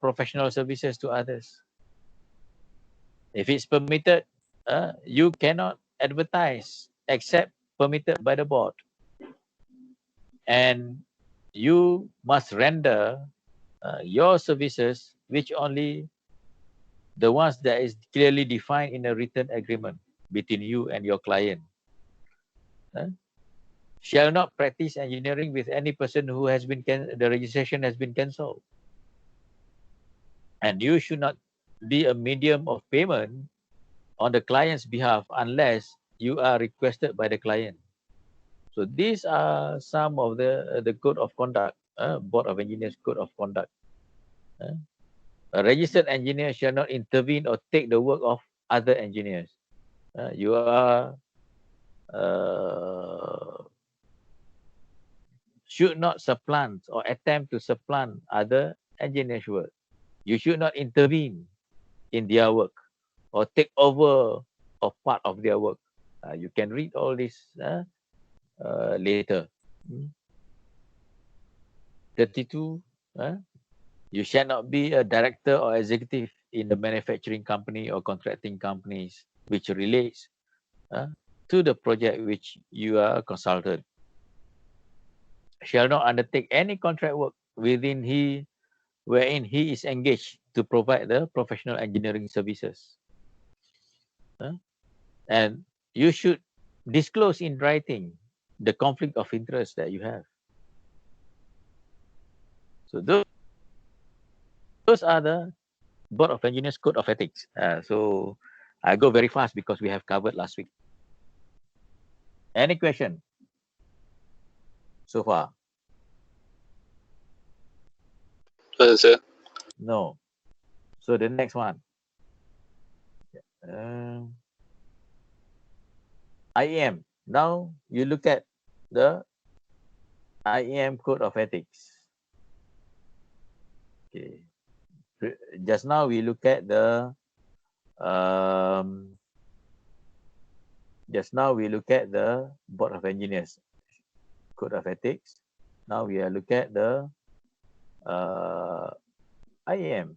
professional services to others. If it's permitted, you cannot advertise except permitted by the board. And you must render your services which only the ones that is clearly defined in a written agreement between you and your client. Shall not practice engineering with any person who has been the registration has been cancelled. And you should not be a medium of payment on the client's behalf unless you are requested by the client. So these are some of the code of conduct, Board of Engineers Code of Conduct. A registered engineer shall not intervene or take the work of other engineers. You are should not supplant or attempt to supplant other engineers' work. You should not intervene in their work or take over a part of their work. You can read all this later. 32. You shall not be a director or executive in the manufacturing company or contracting companies which relates to the project which you are a consultant. Shall not undertake any contract work wherein he is engaged to provide the professional engineering services. And you should disclose in writing the conflict of interest that you have. So those are the Board of Engineers Code of Ethics. So I go very fast because we have covered last week. Any question so far? Sir. No. So the next one. IEM. Now you look at the IEM Code of Ethics. Okay. Just now we look at the Board of Engineers Code of Ethics. Now we are look at the IEM.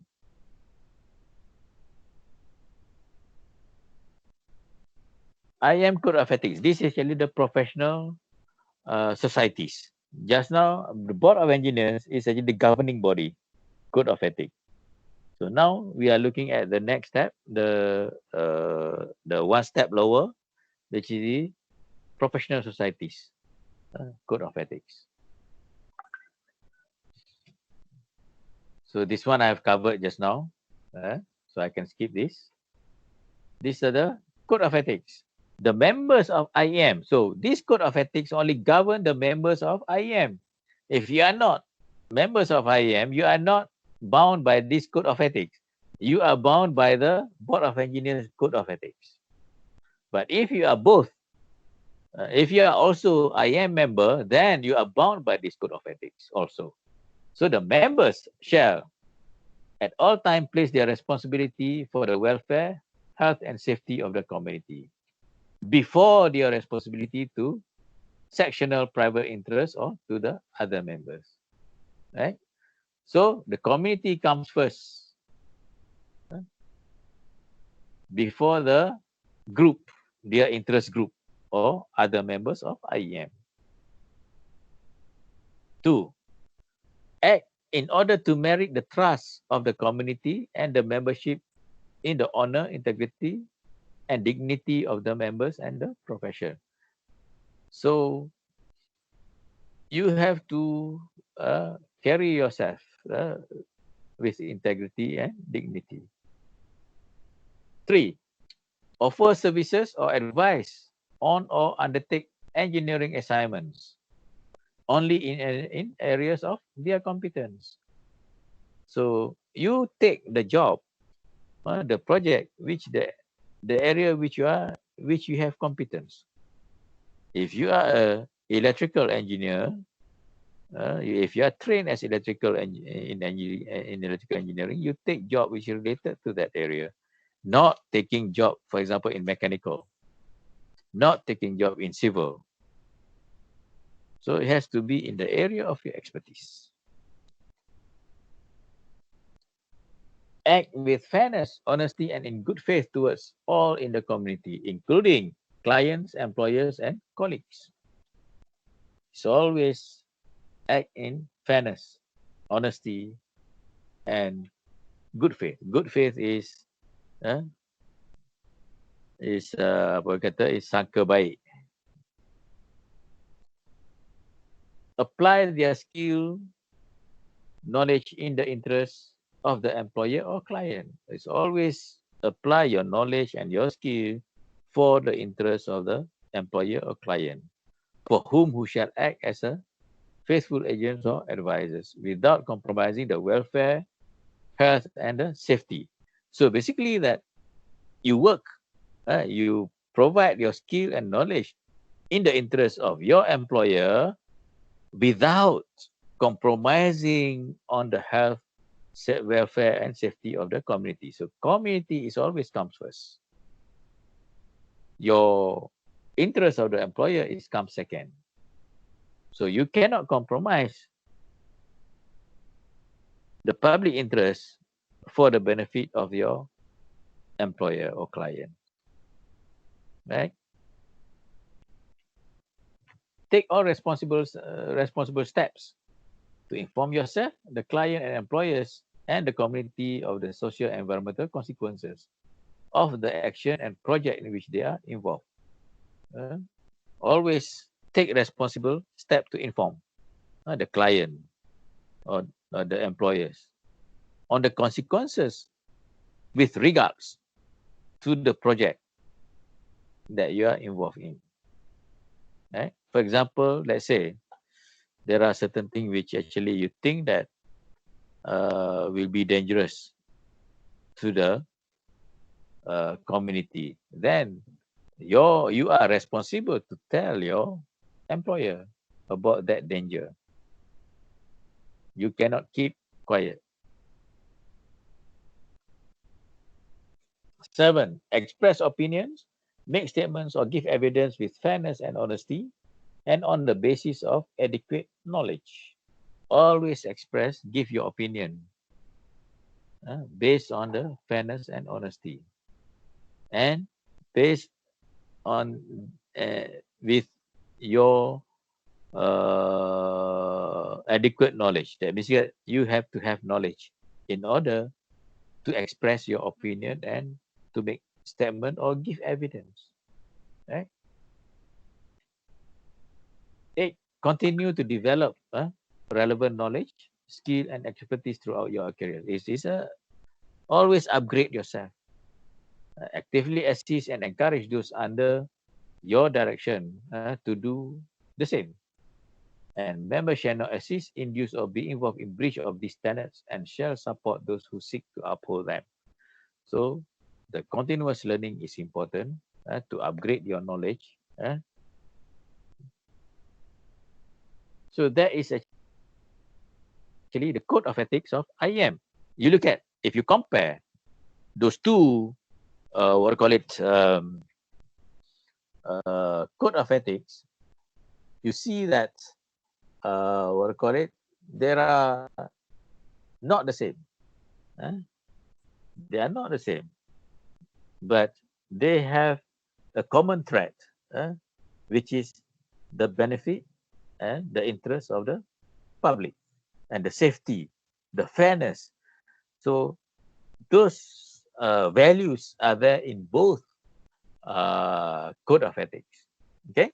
IEM Code of Ethics. This is actually the professional societies. Just now, the Board of Engineers is actually the governing body, Code of Ethics. So now we are looking at the next step, the one step lower, which is the professional societies, Code of Ethics. So this one I have covered just now, so I can skip this. These are the Code of Ethics. The members of IEM. So this Code of Ethics only govern the members of IEM. If you are not members of IEM, you are not bound by this Code of Ethics. You are bound by the Board of Engineers Code of Ethics. But if you are both, if you are also IEM member, then you are bound by this Code of Ethics also. So the members shall at all times place their responsibility for the welfare, health and safety of the community before their responsibility to sectional private interests or to the other members, right? So the community comes first before the group, their interest group or other members of IEM. 2, act in order to merit the trust of the community and the membership in the honor, integrity and dignity of the members and the profession. So you have to carry yourself with integrity and dignity. 3, offer services or advice on or undertake engineering assignments only in areas of their competence. So you take the job, the project, which the area which you have competence. If you are a electrical engineer, if you are trained as in electrical engineering, you take job which is related to that area, not taking job, for example, in mechanical, not taking job in civil. So it has to be in the area of your expertise. Act with fairness, honesty, and in good faith towards all in the community, including clients, employers, and colleagues. So always act in fairness, honesty, and good faith. Good faith is sangka baik. Apply their skill, knowledge in the interest of the employer or client. It's always apply your knowledge and your skill for the interest of the employer or client, for who shall act as a faithful agents or advisors without compromising the welfare, health, and the safety. So basically that you work, you provide your skill and knowledge in the interest of your employer without compromising on the health, welfare and safety of the community. So community is always comes first. Your interest of the employer is comes second. So you cannot compromise the public interest for the benefit of your employer or client, right? Take all responsible steps to inform yourself, the client and employers, and the community of the social and environmental consequences of the action and project in which they are involved. Always take responsible step to inform the client or the employers on the consequences with regards to the project that you are involved in. Right? For example, let's say there are certain things which actually you think that will be dangerous to the community. Then you are responsible to tell your employer about that danger. You cannot keep quiet. 7, express opinions, make statements or give evidence with fairness and honesty and on the basis of adequate knowledge. Always express, give your opinion based on the fairness and honesty and based on with your adequate knowledge. That means you have to have knowledge in order to express your opinion and to make statement or give evidence. Right? 8, continue to develop relevant knowledge, skill, and expertise throughout your career. Is always upgrade yourself. Actively assist and encourage those under your direction to do the same. And members shall not assist, induce, or be involved in breach of these standards and shall support those who seek to uphold them. So the continuous learning is important to upgrade your knowledge. So that is actually the code of ethics of IEM. You look at, if you compare those two, what do you call it, code of ethics, you see that, what do you call it, there are not the same. They are not the same, but they have a common thread, which is the benefit and the interest of the public and the safety, the fairness. So those values are there in both code of ethics. Okay,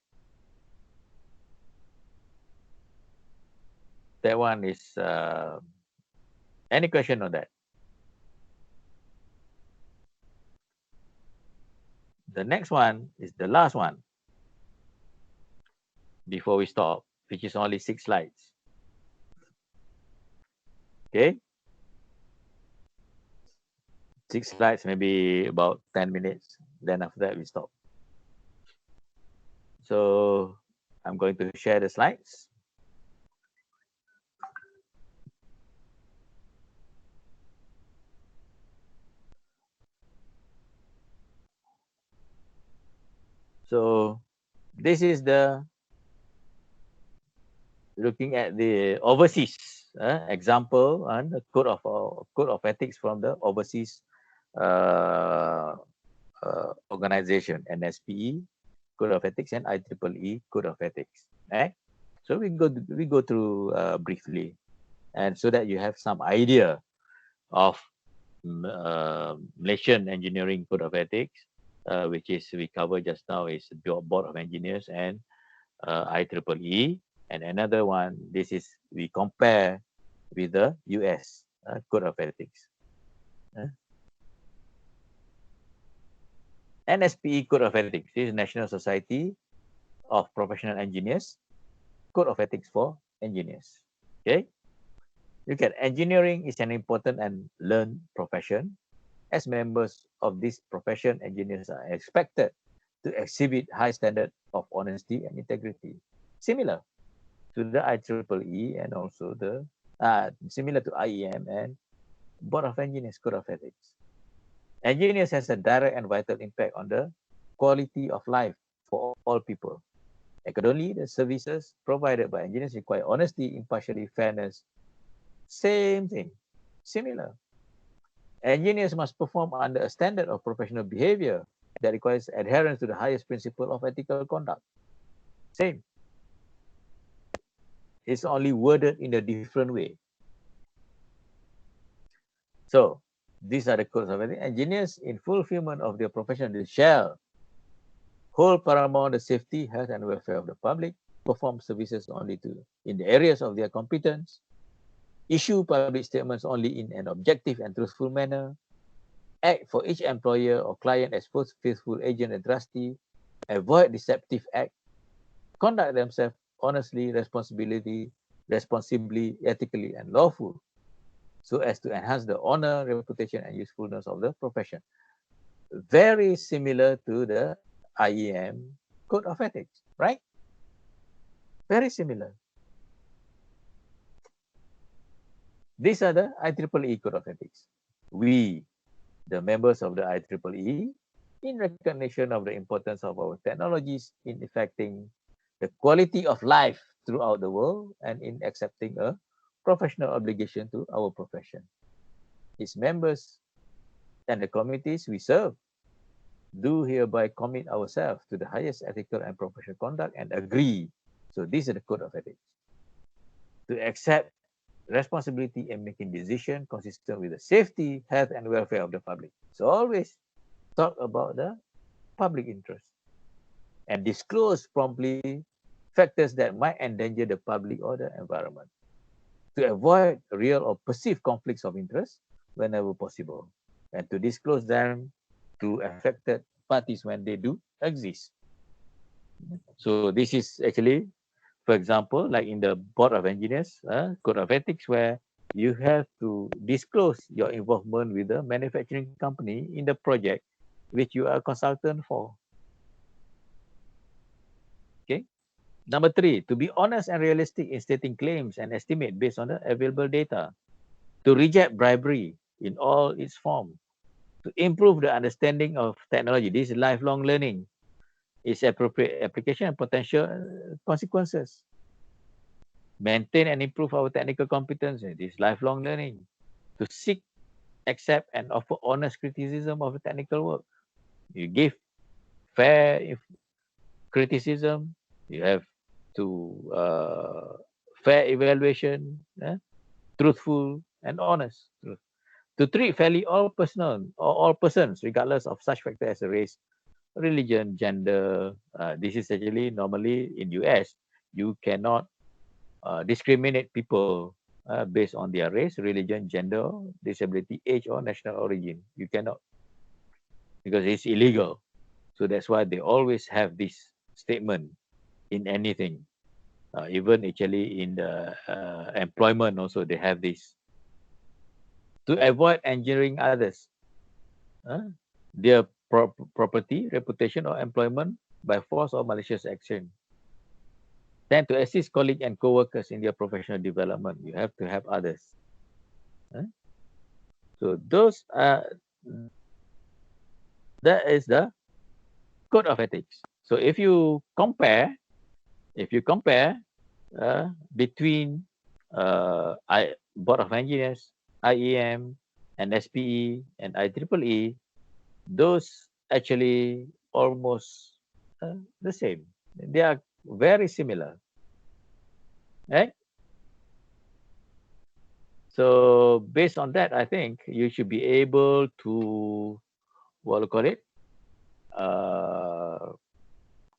that one is any question on that? The next one is the last one before we stop, which is only 6 slides. Okay, 6 slides, maybe about 10 minutes. Then after that, we stop. So I'm going to share the slides. So this is the looking at the overseas example and the code of ethics from the overseas organization, NSPE code of ethics and IEEE code of ethics. Right? So we go through briefly, and so that you have some idea of Malaysian Engineering Code of Ethics, which is we covered just now is Board of Engineers and IEEE, and another one, this is we compare with the US Code of Ethics. NSPE Code of Ethics, this is National Society of Professional Engineers Code of Ethics for Engineers. Okay, look at engineering is an important and learned profession. As members of this profession, engineers are expected to exhibit high standard of honesty and integrity, similar to the IEEE and also the similar to IEM and Board of Engineers Code of Ethics. Engineers has a direct and vital impact on the quality of life for all people. Accordingly, the services provided by engineers require honesty, impartiality, fairness. Same thing, similar. Engineers must perform under a standard of professional behavior that requires adherence to the highest principle of ethical conduct. Same. It's only worded in a different way. So, these are the codes of ethics. Engineers, in fulfillment of their profession, they shall hold paramount the safety, health, and welfare of the public, perform services only in the areas of their competence, issue public statements only in an objective and truthful manner, act for each employer or client as first faithful agent and trustee, avoid deceptive act, conduct themselves honestly, responsibly, ethically, and lawful, so as to enhance the honor, reputation, and usefulness of the profession. Very similar to the IEM Code of Ethics, right? Very similar. These are the IEEE Code of Ethics. We, the members of the IEEE, in recognition of the importance of our technologies in affecting the quality of life throughout the world and in accepting a professional obligation to our profession. Its members and the committees we serve do hereby commit ourselves to the highest ethical and professional conduct and agree. So this is the Code of Ethics. To accept responsibility in making decisions consistent with the safety, health, and welfare of the public. So always talk about the public interest and disclose promptly factors that might endanger the public or the environment to avoid real or perceived conflicts of interest whenever possible and to disclose them to affected parties when they do exist. So this is actually, for example, like in the Board of Engineers Code of Ethics, where you have to disclose your involvement with the manufacturing company in the project which you are a consultant for. Okay. Number 3, to be honest and realistic in stating claims and estimate based on the available data. To reject bribery in all its form. To improve the understanding of technology. This is lifelong learning. Its appropriate application and potential consequences. Maintain and improve our technical competence. This is lifelong learning. To seek, accept, and offer honest criticism of the technical work. You give fair criticism. You have to fair evaluation, truthful and honest. To treat fairly all all persons, regardless of such factor as a race, religion, gender. This is actually normally in US, you cannot discriminate people based on their race, religion, gender, disability, age, or national origin. You cannot, because it's illegal. So that's why they always have this statement in anything. Even actually in the employment also, they have this. To avoid injuring others, their property, reputation, or employment by force or malicious action. Then to assist colleagues and co-workers in their professional development, you have to help others. So those that is the Code of Ethics. So if you compare between Board of Engineers, IEM, and SPE and IEEE, those actually almost the same. They are very similar, right? So based on that, I think you should be able to, what do you call it,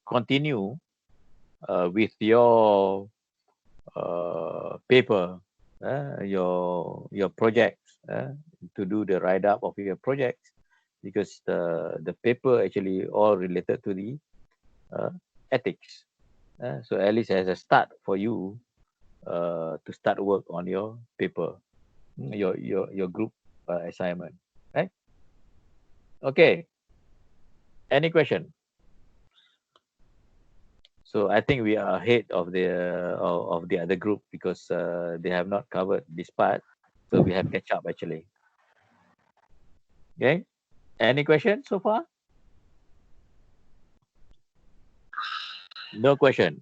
continue with your paper, your projects, to do the write up of your projects, because the paper actually all related to the ethics. So at least as a start for you to start work on your paper, your group assignment, right? Okay. Any question? So I think we are ahead of the other group because they have not covered this part, so we have catch up actually. Okay. Any questions so far? No question.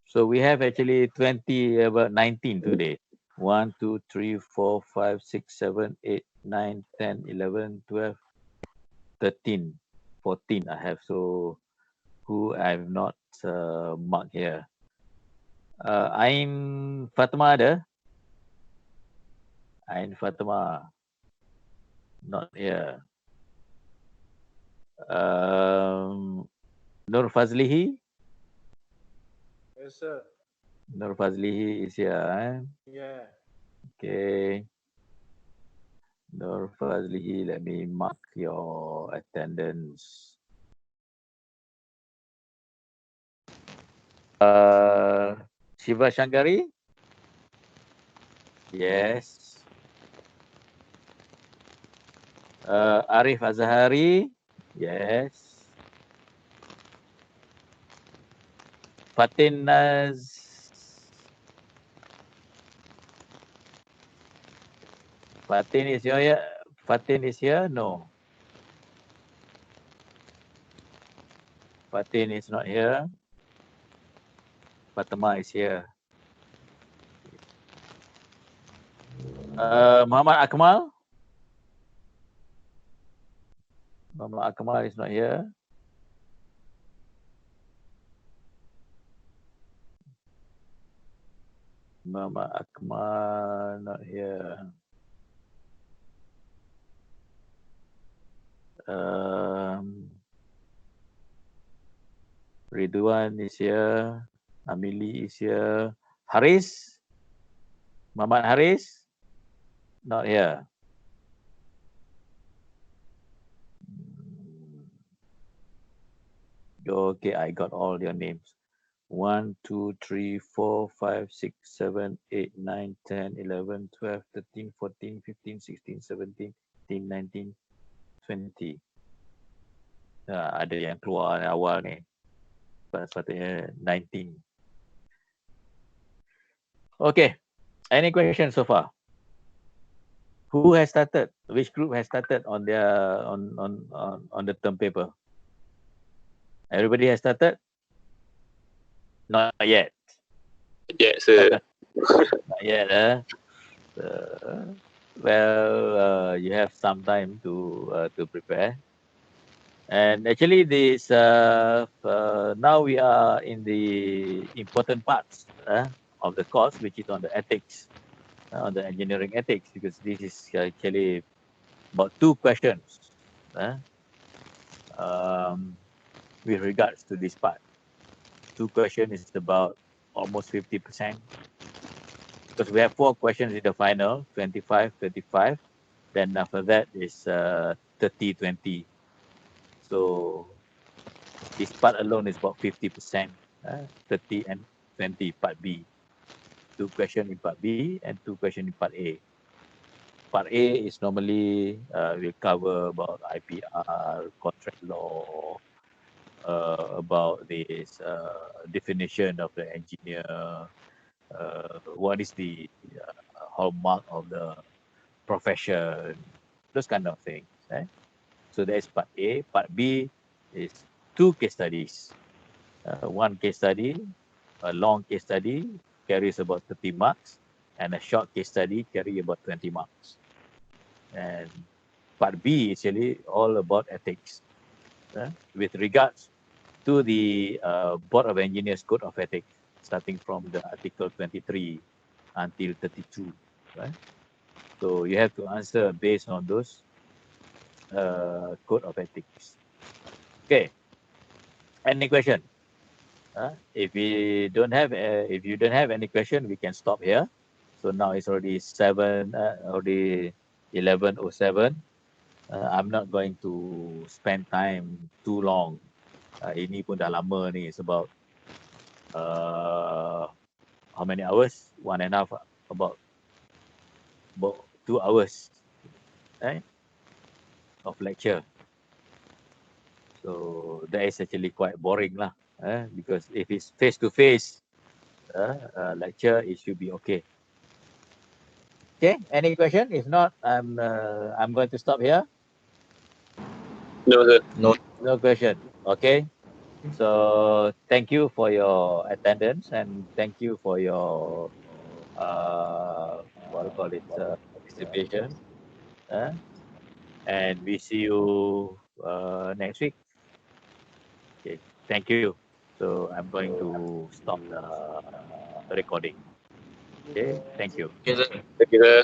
So we have actually 19 today. 1, 2, 3, 4, 5, 6, 7, 8, 9, 10, 11, 12, 13, 14 I have. So who I've not marked here. Ain Fatima ada? Ain Fatima not here. Nur Fazlihi? Yes, sir. Nur Fazlihi is here. Yeah. Okay. Nur Fazlihi, let me mark your attendance. Shiva Shankari? Yes. Arif Azhari? Yes. Fatin Fatin is here? Fatin is here? No. Fatin is not here. Fatima is here. Muhammad Akmal? Muhammad Akmal is not here. Muhammad Akmal not here. Ridwan is here. Amili is here. Haris? Muhammad Haris? Not here. Okay, I got all your names. 1, 2, 3, 4, 5, 6, 7, 8, 9, 10, 11, 12, 13, 14, 15, 16, 17, 18, 19, 20. Ada yang keluar awal ni. Sepatutnya 19. Okay. Any questions so far? Who has started? Which group has started on their on the term paper? Everybody has started? Not yet. Yeah, sir. Not yet. Well, you have some time to prepare. And actually, this now we are in the important parts of the course, which is on the ethics, on the engineering ethics, because this is actually about 2 questions with regards to this part. 2 questions is about almost 50%. Because we have 4 questions in the final, 25, 35. Then after that is 30, 20. So this part alone is about 50%, 30 and 20, part B. 2 questions in part B and 2 questions in part A. Part A is normally will cover about IPR, contract law, about this definition of the engineer, what is the hallmark of the profession, those kind of things. So that is part A. Part B is 2 case studies. One case study, a long case study, carries about 30 marks, and a short case study carry about 20 marks. And part B is really all about ethics with regards to the Board of Engineers Code of Ethics, starting from the Article 23 until 32. Right? So you have to answer based on those Code of Ethics. Okay. Any question? If you don't have any question, we can stop here. So now it's already 11:07. I'm not going to spend time too long. Ini pun dah lama ni. It's about how many hours? 1.5, about 2 hours of lecture. So that is actually quite boring lah. Because if it's face-to-face lecture, it should be okay. Okay, any question? If not, I'm going to stop here. No, sir. No question. Okay. So thank you for your attendance and thank you for your what do you call it participation. Uh, and we see you next week. Okay. Thank you. So I'm going to stop the recording. Okay. Thank you. Thank you, sir.